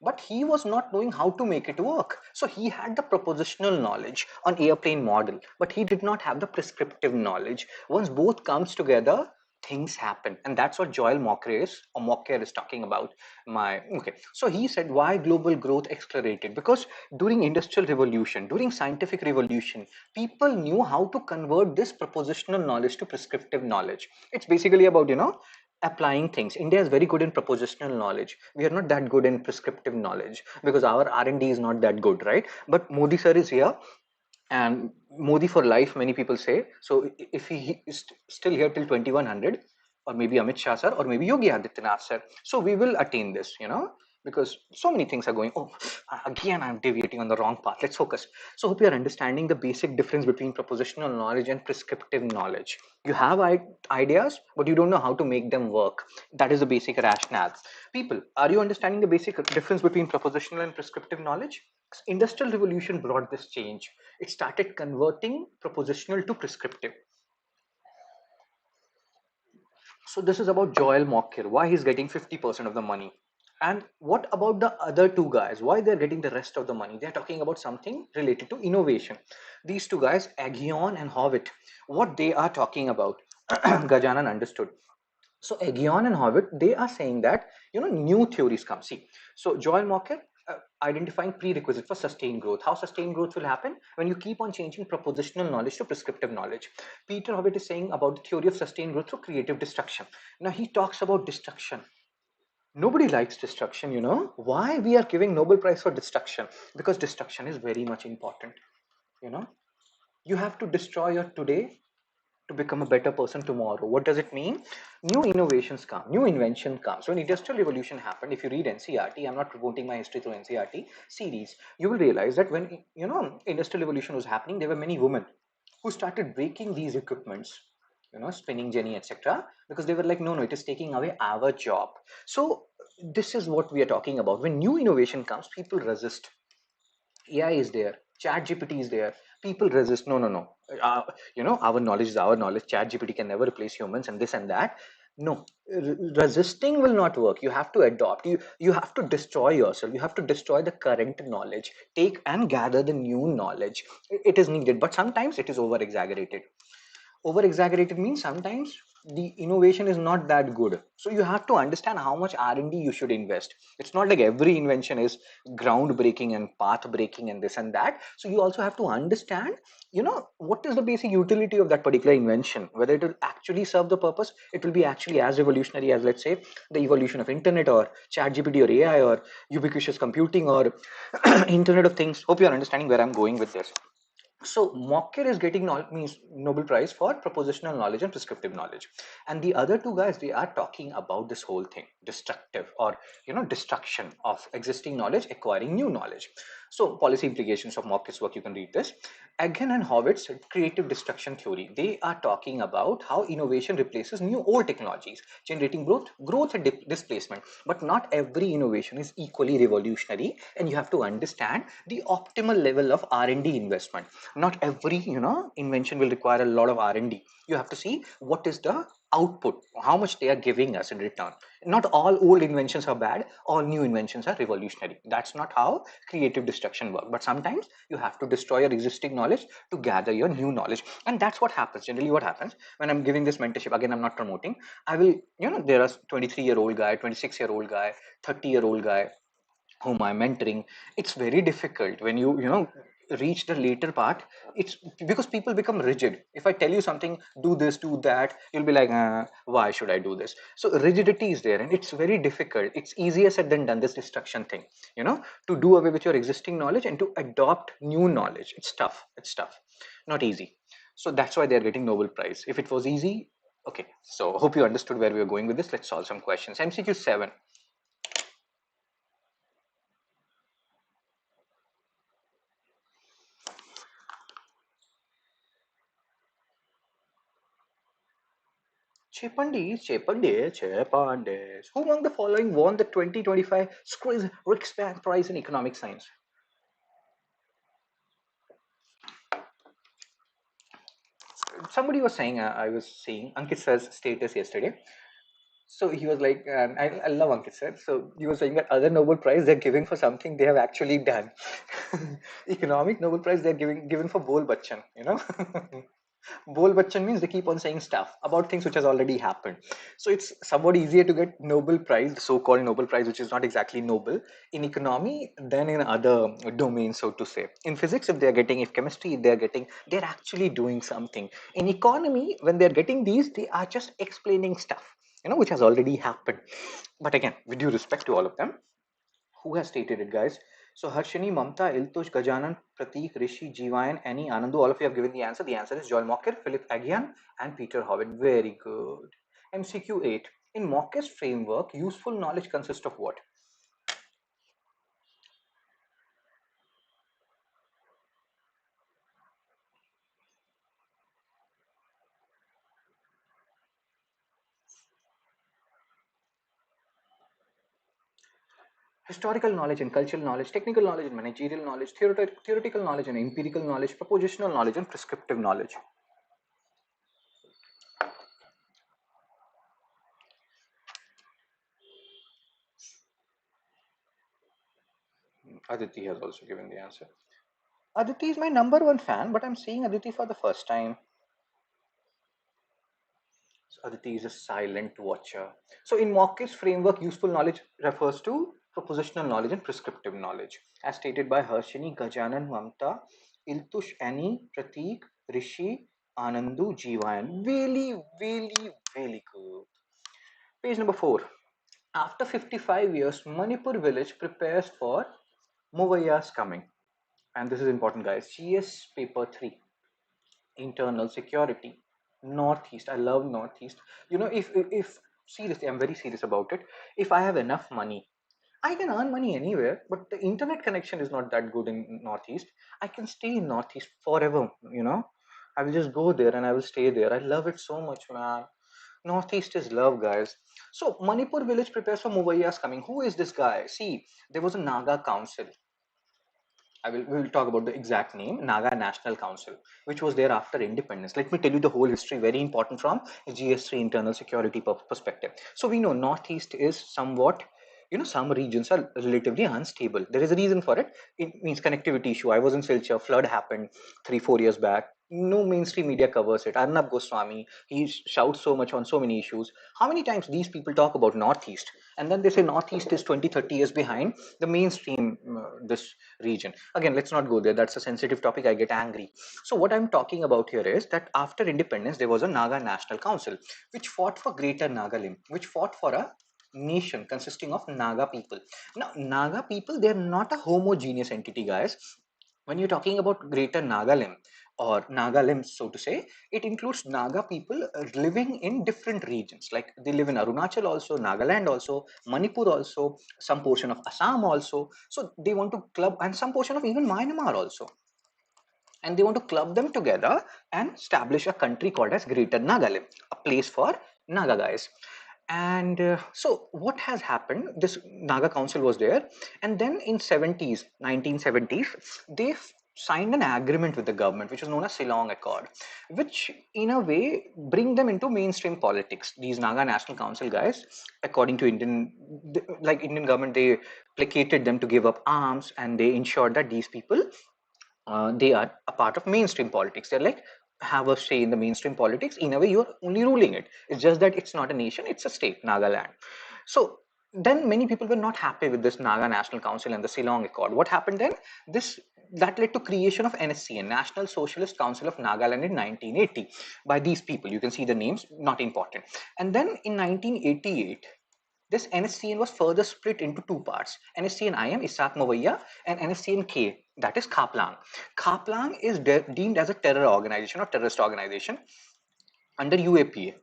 Speaker 1: but he was not knowing how to make it work. So he had the propositional knowledge on airplane model, but he did not have the prescriptive knowledge. Once both comes together, things happen, and that's what Joel Mocker is talking about. So he said, why global growth accelerated? Because during industrial revolution, during scientific revolution, people knew how to convert this propositional knowledge to prescriptive knowledge. It's basically about, applying things. India is very good in propositional knowledge. We are not that good in prescriptive knowledge because our R&D is not that good, right? But Modi sir is here, and Modi for life, many people say. So if he is still here till 2100, or maybe Amit Shah sir, or maybe Yogi Adityanath sir, so we will attain this, because so many things are going. Oh, again, I'm deviating on the wrong path. Let's focus. So hope you are understanding the basic difference between propositional knowledge and prescriptive knowledge. You have ideas, but you don't know how to make them work. That is the basic rationale. People, are you understanding the basic difference between propositional and prescriptive knowledge? Industrial revolution brought this change. It started converting propositional to prescriptive. So this is about Joel Mocker, why he's getting 50% of the money. And what about the other two guys? Why they're getting the rest of the money? They're talking about something related to innovation. These two guys, Agion and Howitt, what they are talking about, Gajanan understood. So Agion and Howitt, they are saying that, new theories come. See, so Joel Mocker, identifying prerequisite for sustained growth. How sustained growth will happen? When you keep on changing propositional knowledge to prescriptive knowledge. Peter Howitt is saying about the theory of sustained growth through creative destruction. Now he talks about destruction. Nobody likes destruction, Why we are giving Nobel Prize for destruction? Because destruction is very much important, you know. You have to destroy your today to become a better person tomorrow. What does it mean? New innovations come, new invention comes. When industrial revolution happened, if you read NCRT, I'm not promoting my history through NCRT series, you will realize that when industrial revolution was happening, there were many women who started breaking these equipments, spinning jenny, etc., because they were like, no, no, it is taking away our job. So this is what we are talking about. When new innovation comes, people resist. AI is there, Chat GPT is there. People resist. No, no, no. Our knowledge is our knowledge. Chat GPT can never replace humans, and this and that. No, resisting will not work. You have to adopt. You have to destroy yourself. You have to destroy the current knowledge. Take and gather the new knowledge. It is needed, but sometimes it is over exaggerated. Over exaggerated means sometimes the innovation is not that good, so you have to understand how much R&D you should invest. It's not like every invention is groundbreaking and path breaking and this and that. So you also have to understand, what is the basic utility of that particular invention, whether it will actually serve the purpose. It will be actually as revolutionary as, let's say, the evolution of internet or Chat GPT or AI or ubiquitous computing or internet of things. Hope you are understanding where I'm going with this. So Mocker is getting means Nobel Prize for propositional knowledge and prescriptive knowledge, and the other two guys, they are talking about this whole thing, destructive or destruction of existing knowledge, acquiring new knowledge. So policy implications of Mocker's work, you can read this. Again and Horowitz, creative destruction theory. They are talking about how innovation replaces new old technologies, generating growth and displacement. But not every innovation is equally revolutionary, and you have to understand the optimal level of R&D investment. Not every invention will require a lot of R&D. You have to see what is the output, how much they are giving us in return. Not all old inventions are bad, all new inventions are revolutionary. That's not how creative destruction works. But sometimes you have to destroy your existing knowledge to gather your new knowledge, and that's what happens. Generally what happens when I'm giving this mentorship, again, I'm not promoting, I will, there are 23-year-old guy, 26-year-old guy, 30-year-old guy whom I'm mentoring. It's very difficult when you reach the later part. It's because people become rigid. If I tell you something, do this, do that, you'll be like, why should I do this? So rigidity is there, and it's very difficult. It's easier said than done, this destruction thing, to do away with your existing knowledge and to adopt new knowledge. It's tough. It's tough, not easy. So that's why they're getting Nobel Prize. If it was easy, okay. So hope you understood where we were going with this. Let's solve some questions. MCQ 7. Chepandis. Who among the following won the 2025 Squiz Riksbank Prize in Economic Science? Somebody was saying, I was seeing Ankit Sir's status yesterday. So he was like, I love Ankit Sir. So he was saying that other Nobel Prize they're giving for something they have actually done. Economic Nobel Prize they're given for Bol Bachchan, Bol Bachchan means they keep on saying stuff about things which has already happened. So it's somewhat easier to get Nobel Prize, the so-called Nobel Prize, which is not exactly Nobel, in economy than in other domains, so to say. In physics, if they're getting, if chemistry, they're getting, they're actually doing something. In economy, when they're getting these, they are just explaining stuff, which has already happened. But again, with due respect to all of them, who has stated it, guys? So Harshini, Mamta, Iltush, Gajanan, Pratik, Rishi, Jivayan, Annie, Anandu, all of you have given the answer. The answer is Joel Mocker, Philip Agian, and Peter Howitt. Very good. MCQ 8. In Mocker's framework, useful knowledge consists of what? Historical knowledge and cultural knowledge, technical knowledge and managerial knowledge, theoretical knowledge and empirical knowledge, propositional knowledge and prescriptive knowledge. Aditi has also given the answer. Aditi is my number one fan, but I'm seeing Aditi for the first time. So Aditi is a silent watcher. So in Mocker's framework, useful knowledge refers to propositional knowledge and prescriptive knowledge, as stated by Harshini, Gajanan, Mamta, Iltush, Annie, Pratik, Rishi, Anandu, Jivan. Really, really, really good. Page number 4. After 55 years, Manipur village prepares for Muvaya's coming. And this is important, guys. GS paper 3, internal security. Northeast. I love Northeast. You know, if seriously, I'm very serious about it. If I have enough money, I can earn money anywhere, but the internet connection is not that good in Northeast. I can stay in Northeast forever, you know. I will just go there and I will stay there. I love it so much, man. Northeast is love, guys. So Manipur village prepares for Muvaiya's coming. Who is this guy? See, there was a Naga council. We will talk about the exact name, Naga National Council, which was there after independence. Let me tell you the whole history, very important from a GS3 internal security perspective. So we know Northeast is somewhat, you know, some regions are relatively unstable. There is a reason for it. It means connectivity issue. I was in Silchar, flood happened 3-4 years back. No mainstream media covers it. Arnab Goswami, he shouts so much on so many issues. How many times these people talk about Northeast? And then they say Northeast is 20-30 years behind the mainstream, this region. Again, let's not go there. That's a sensitive topic. I get angry. So what I'm talking about here is that after independence, there was a Naga National Council, which fought for Greater Nagalim, which fought for a nation consisting of Naga people. Now, Naga people, they're not a homogeneous entity, guys. When you're talking about Greater Nagalim or Nagalim, so to say, it includes Naga people living in different regions. Like they live in Arunachal also, Nagaland also, Manipur also, some portion of Assam also. So they want to club, and some portion of even Myanmar also. And they want to club them together and establish a country called as Greater Nagalim, a place for Naga guys. And so what has happened, this Naga council was there, and then in 70s 1970s they signed an agreement with the government which is known as Silong Accord, which in a way bring them into mainstream politics. These Naga National Council guys, according to Indian government, they placated them to give up arms, and they ensured that these people, they are a part of mainstream politics. They're like, have a say in the mainstream politics. In a way, you're only ruling it. It's just that it's not a nation, it's a state, Nagaland. So then many people were not happy with this Naga National Council and the Silong Accord. What happened then? This that led to creation of NSCN, National Socialist Council of Nagaland, in 1980 by these people. You can see the names, not important. And then in 1988, this NSCN was further split into two parts: NSCN IM, Isak Mavaiya, and NSCN K, that is Khaplang. Khaplang is deemed as a terror organization or terrorist organization under UAPA.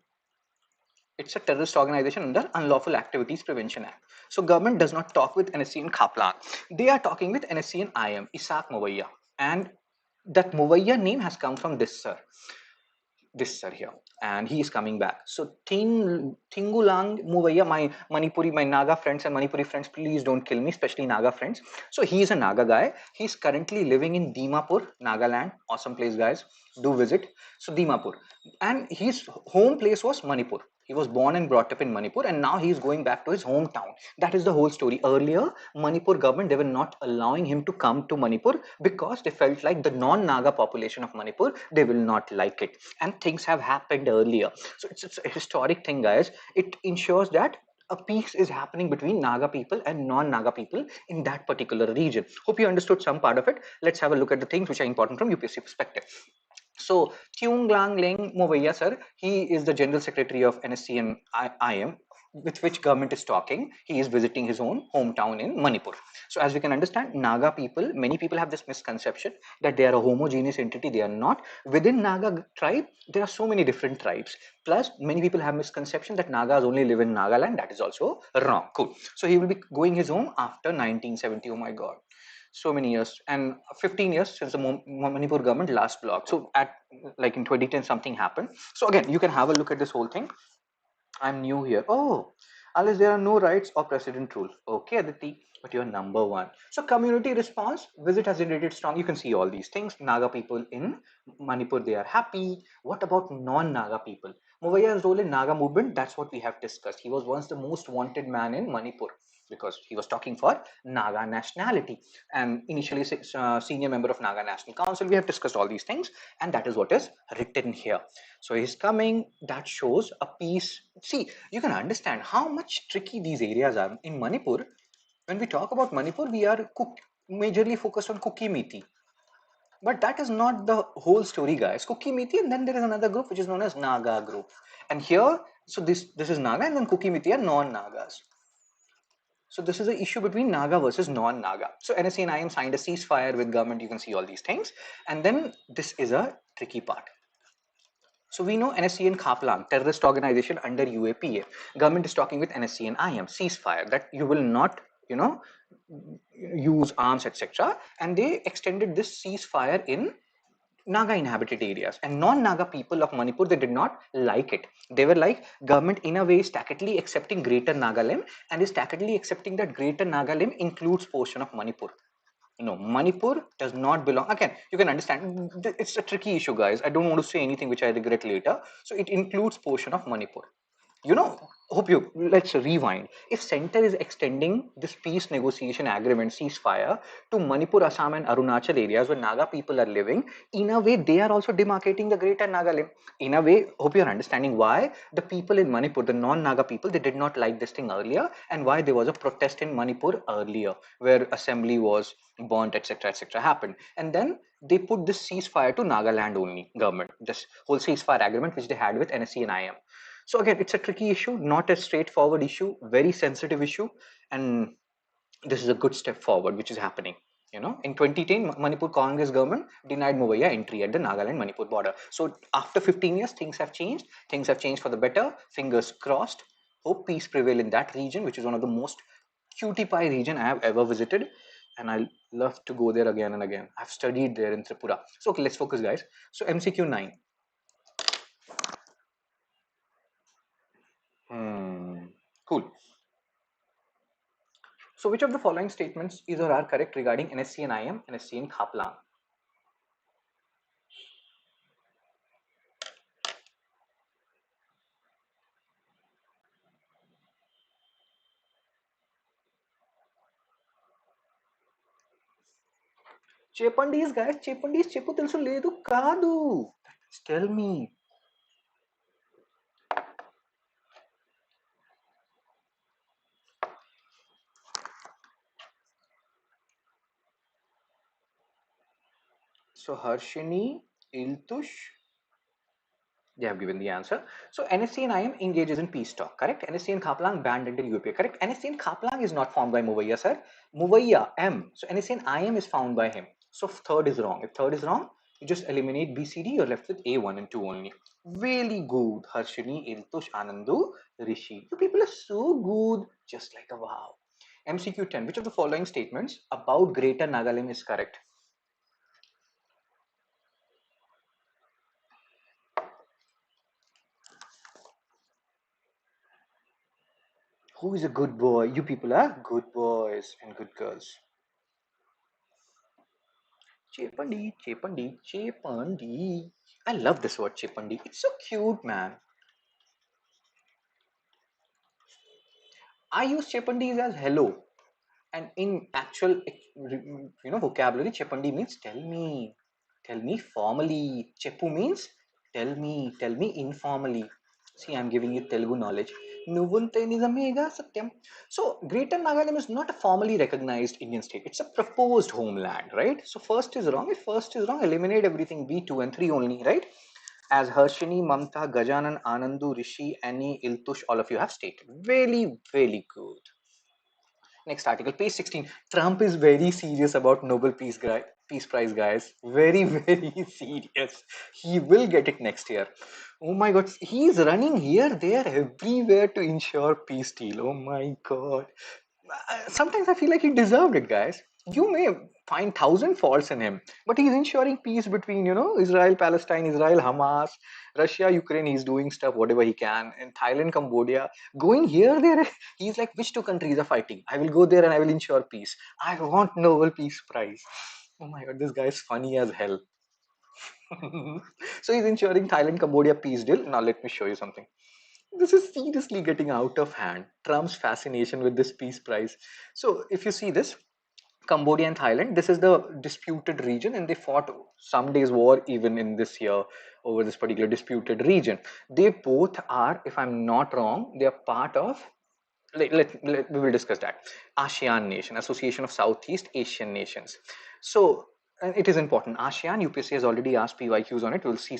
Speaker 1: It's a terrorist organization under Unlawful Activities Prevention Act. So government does not talk with NSCN Khaplang. They are talking with NSCN IM, Isak Mavaiya. And that Mavaiya name has come from this sir here, and he is coming back. So Tingulang Muvaya, my Manipuri, my Naga friends and Manipuri friends, please don't kill me, especially Naga friends. So he's a Naga guy. He's currently living in Dimapur, Nagaland. Awesome place, guys. Do visit. So Dimapur, and his home place was Manipur. He was born and brought up in Manipur, and now he is going back to his hometown. That is the whole story. Earlier, Manipur government, they were not allowing him to come to Manipur because they felt like the non-Naga population of Manipur, they will not like it. And things have happened earlier. So it's a historic thing, guys. It ensures that a peace is happening between Naga people and non-Naga people in that particular region. Hope you understood some part of it. Let's have a look at the things which are important from UPSC perspective. So Tung Lang Leng Movaya sir, he is the General Secretary of NSC and IM, with which government is talking. He is visiting his own hometown in Manipur. So as we can understand, Naga people, many people have this misconception that they are a homogeneous entity. They are not. Within Naga tribe, there are so many different tribes. Plus, many people have misconception that Nagas only live in Nagaland. That is also wrong. Cool. So he will be going his home after 1970. Oh my God, so many years, and 15 years since the Manipur government last blocked. So at like in 2010 something happened. So again, you can have a look at this whole thing. I'm new here. Oh, unless there are no rights or precedent rule. Okay, Aditi, but you're number one. So community response, visit has been rated strong. You can see all these things. Naga people in Manipur, they are happy. What about non-Naga people? Movaya's role in Naga movement, that's what we have discussed. He was once the most wanted man in Manipur because he was talking for Naga nationality. And initially senior member of Naga National Council. We have discussed all these things, and that is what is written here. So he's coming, that shows a piece. See, you can understand how much tricky these areas are. In Manipur, when we talk about Manipur, we are majorly focused on Kuki Miti. But that is not the whole story, guys. Kuki Miti, and then there is another group which is known as Naga group. And here, so this is Naga, and then Kuki Miti are non-Nagas. So this is an issue between Naga versus non-Naga. So NSC and IM signed a ceasefire with government. You can see all these things. And then this is a tricky part. So we know NSC and Khaplang, terrorist organization under UAPA. Government is talking with NSC and IM, ceasefire, that you will not, you know, use arms, etc. And they extended this ceasefire in Naga inhabited areas, and non-Naga people of Manipur, they did not like it. They were like, government in a way is tacitly accepting greater Nagalim and is tacitly accepting that greater Nagalim includes portion of Manipur. No, Manipur does not belong. Again, you can understand it's a tricky issue, guys. I don't want to say anything which I regret later. So it includes portion of Manipur. You know, hope you, let's rewind. If center is extending this peace negotiation agreement ceasefire to Manipur, Assam and Arunachal areas where Naga people are living, in a way they are also demarcating the greater Nagalim. In a way, hope you're understanding why the people in Manipur, the non-Naga people, they did not like this thing earlier, and why there was a protest in Manipur earlier where assembly was burnt, etc., happened. And then they put this ceasefire to Nagaland only government, this whole ceasefire agreement which they had with NSC and IM. So again, it's a tricky issue, not a straightforward issue, very sensitive issue, and this is a good step forward which is happening. You know, in 2010, Manipur Congress government denied Movaya entry at the Nagaland-Manipur border. So after 15 years, things have changed. Things have changed for the better. Fingers crossed. Hope peace prevail in that region, which is one of the most cutie pie region I have ever visited, and I love to go there again and again. I've studied there in Tripura. So okay, let's focus, guys. So MCQ 9. Cool. So which of the following statements is or are correct regarding NSC and IM, NSC and Khaplang? Chepandis, guys, Chepandis, Chepu తెలుసు లేదు కాదు. Tell me. So Harshini, Iltush, they have given the answer. So NSC and IM engages in peace talk, correct? NSC and Khaplang banned under UPA, correct? NSC and Khaplang is not found by Muvaya, sir. Muvaya, M. So NSC and IM is found by him. So third is wrong. If third is wrong, you just eliminate BCD, you're left with A1 and 2 only. Really good, Harshini, Iltush, Anandu, Rishi. You people are so good, just like a wow. MCQ 10. Which of the following statements about Greater Nagaland is correct? Who is a good boy? You people are good boys and good girls. Chepandi, Chepandi, Chepandi. I love this word Chepandi. It's so cute, man. I use Chepandis as hello, and in actual, vocabulary, Chepandi means tell me formally. Chepu means tell me informally. See, I'm giving you Telugu knowledge. Nuvunte nizamega satyam. So, Greater Nagaland is not a formally recognized Indian state. It's a proposed homeland, right? So, first is wrong. If first is wrong, eliminate everything. B, 2 and 3 only, right? As Harshini, Mamta, Gajanan, Anandu, Rishi, Annie, Iltush, all of you have stated. Really, really good. Next article, page 16. Trump is very serious about Nobel Peace Prize, guys. Very, very serious. He will get it next year. Oh my God. He's running here, there, everywhere to ensure peace deal. Oh my God. Sometimes I feel like he deserved it, guys. You may find thousand faults in him, but he's ensuring peace between, Israel, Palestine, Israel, Hamas, Russia, Ukraine. He's doing stuff whatever he can in Thailand, Cambodia. Going here, there, he's like, which two countries are fighting? I will go there and I will ensure peace. I want Nobel Peace Prize. Oh my God, this guy is funny as hell. So he's ensuring Thailand, Cambodia peace deal. Now let me show you something. This is seriously getting out of hand. Trump's fascination with this peace prize. So if you see this, Cambodia and Thailand, this is the disputed region, and they fought some days war even in this year over this particular disputed region. They both are, if I'm not wrong, they are part of, we will discuss that, ASEAN nation, Association of Southeast Asian Nations. So and it is important. ASEAN, UPSC has already asked PYQs on it. We'll see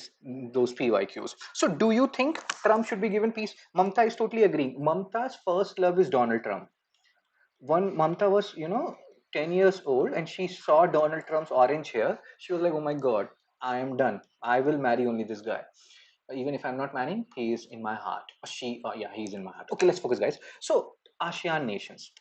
Speaker 1: those PYQs. So do you think Trump should be given peace? Mamta is totally agreeing. Mamta's first love is Donald Trump. One Mamta was, 10 years old, and she saw Donald Trump's orange hair. She was like, oh my God, I am done. I will marry only this guy. Even if I'm not manning, he is in my heart. Or she, yeah, he's in my heart. Okay, let's focus, guys. So, ASEAN nations,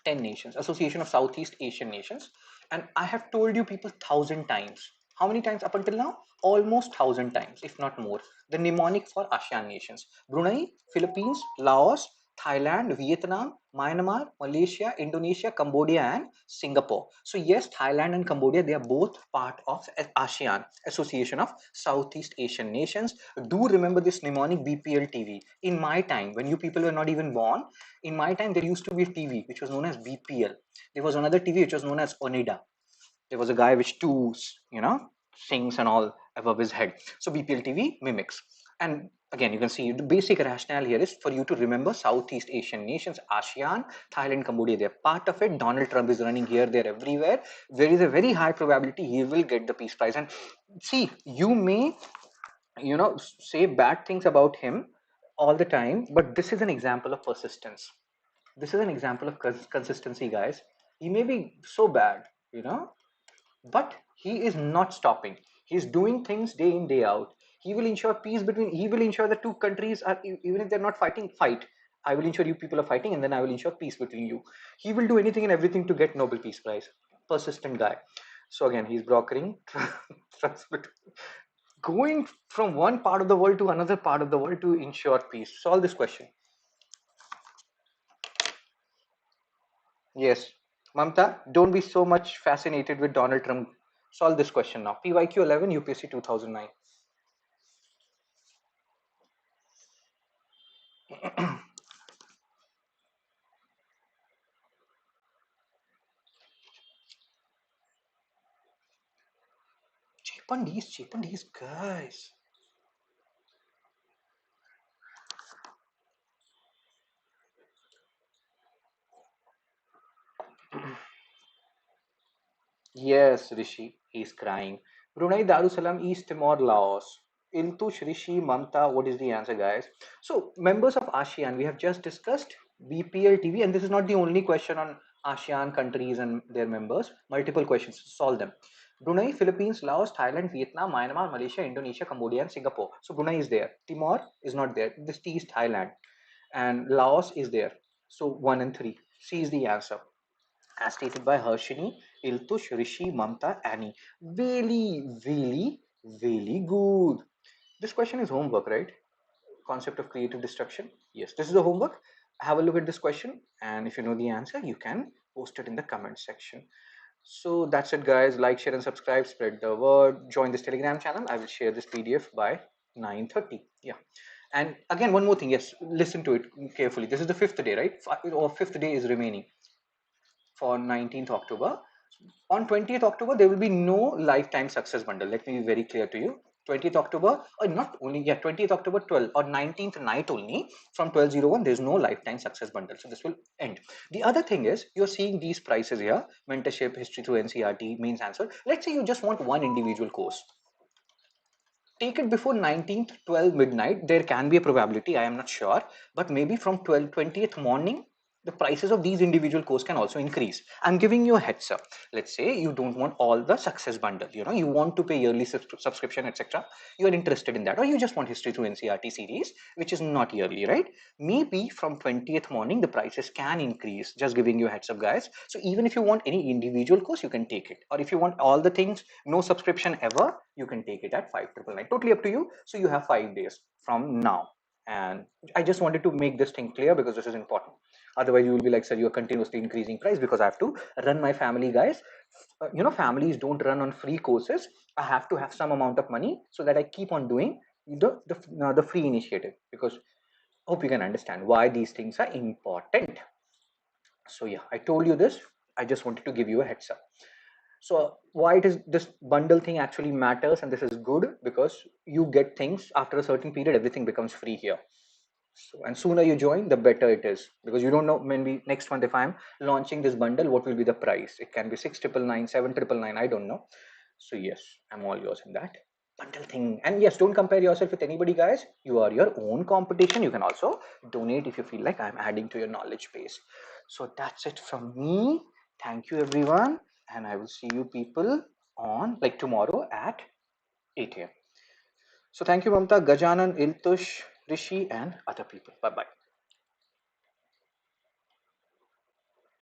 Speaker 1: 10 nations, Association of Southeast Asian Nations. And I have told you people 1,000 times. How many times up until now? Almost 1,000 times, if not more. The mnemonic for ASEAN nations: Brunei, Philippines, Laos, Thailand, Vietnam, Myanmar, Malaysia, Indonesia, Cambodia, and Singapore. So, yes, Thailand and Cambodia, they are both part of ASEAN, Association of Southeast Asian Nations. Do remember this mnemonic BPL TV. In my time, when you people were not even born, in my time, there used to be a TV which was known as BPL. There was another TV which was known as Onida. There was a guy which two, things and all above his head. So BPL TV mimics. And again, you can see the basic rationale here is for you to remember Southeast Asian nations, ASEAN, Thailand, Cambodia, they're part of it. Donald Trump is running here, there, everywhere. There is a very high probability he will get the peace prize. And see, you may, say bad things about him all the time, but this is an example of persistence. This is an example of consistency, guys. He may be so bad, you know, but he is not stopping. He's doing things day in, day out. He will ensure peace between, he will ensure the two countries are, even if they're not fighting, fight. I will ensure you people are fighting, and then I will ensure peace between you. He will do anything and everything to get Nobel Peace Prize. Persistent guy. So again, he's brokering trust going from one part of the world to another part of the world to ensure peace. Solve this question. Yes. Mamta, don't be so much fascinated with Donald Trump. Solve this question now. PYQ 11, UPSC 2009. Cheap on these guys. Yes, Rishi, he's crying. Brunei Darussalam, East Timor, Laos. Iltush, Rishi, Mamta, what is the answer, guys? So, members of ASEAN, we have just discussed BPL TV, and this is not the only question on ASEAN countries and their members. Multiple questions, solve them. Brunei, Philippines, Laos, Thailand, Vietnam, Myanmar, Malaysia, Indonesia, Cambodia, and Singapore. So, Brunei is there. Timor is not there. This T is Thailand. And Laos is there. So, 1 and 3. C is the answer as stated by Harshini, Iltush, Rishi, Mamta, Annie. Really, really, really good. This question is homework, right? Concept of creative destruction. Yes, this is the homework. Have a look at this question, and if you know the answer, you can post it in the comment section. So that's it, guys. Like, share, and subscribe. Spread the word. Join this Telegram channel. I will share this PDF by 9:30. Yeah. And again, one more thing. Yes, listen to it carefully. This is the fifth day, right? Or fifth day is remaining for 19th October. On 20th October, there will be no lifetime success bundle. Let me be very clear to you. 20th October, or not only, yeah, 20th October 12 or 19th night only from 12:01, there's no lifetime success bundle. So this will end. The other thing is, you're seeing these prices here: mentorship, history through NCRT, means answer. Let's say you just want one individual course. Take it before 19th, 12 midnight. There can be a probability, I am not sure, but maybe from 20th morning, the prices of these individual courses can also increase. I'm giving you a heads up. Let's say you don't want all the success bundle, you want to pay yearly subscription, etc. You are interested in that, or you just want history through NCRT series, which is not yearly, right? Maybe from 20th morning, the prices can increase. Just giving you a heads up, guys. So even if you want any individual course, you can take it. Or if you want all the things, no subscription ever, you can take it at 5,999. Totally up to you. So you have 5 days from now. And I just wanted to make this thing clear because this is important. Otherwise, you will be like, sir, you're continuously increasing price because I have to run my family, guys. Families don't run on free courses. I have to have some amount of money so that I keep on doing the free initiative, because hope you can understand why these things are important. So yeah, I told you this. I just wanted to give you a heads up. So why it is this bundle thing actually matters, and this is good because you get things after a certain period, everything becomes free here. So, and sooner you join, the better it is, because you don't know when we next month, if I'm launching this bundle, what will be the price. It can be 6,999, 7,999, I don't know. So yes, I'm all yours in that bundle thing. And yes, don't compare yourself with anybody, guys. You are your own competition. You can also donate if you feel like I'm adding to your knowledge base. So that's it from me. Thank you, everyone, and I will see you people on like tomorrow at 8 a.m. So thank you, Mamta, Gajanan, Iltush, Rishi, and other people. Bye bye.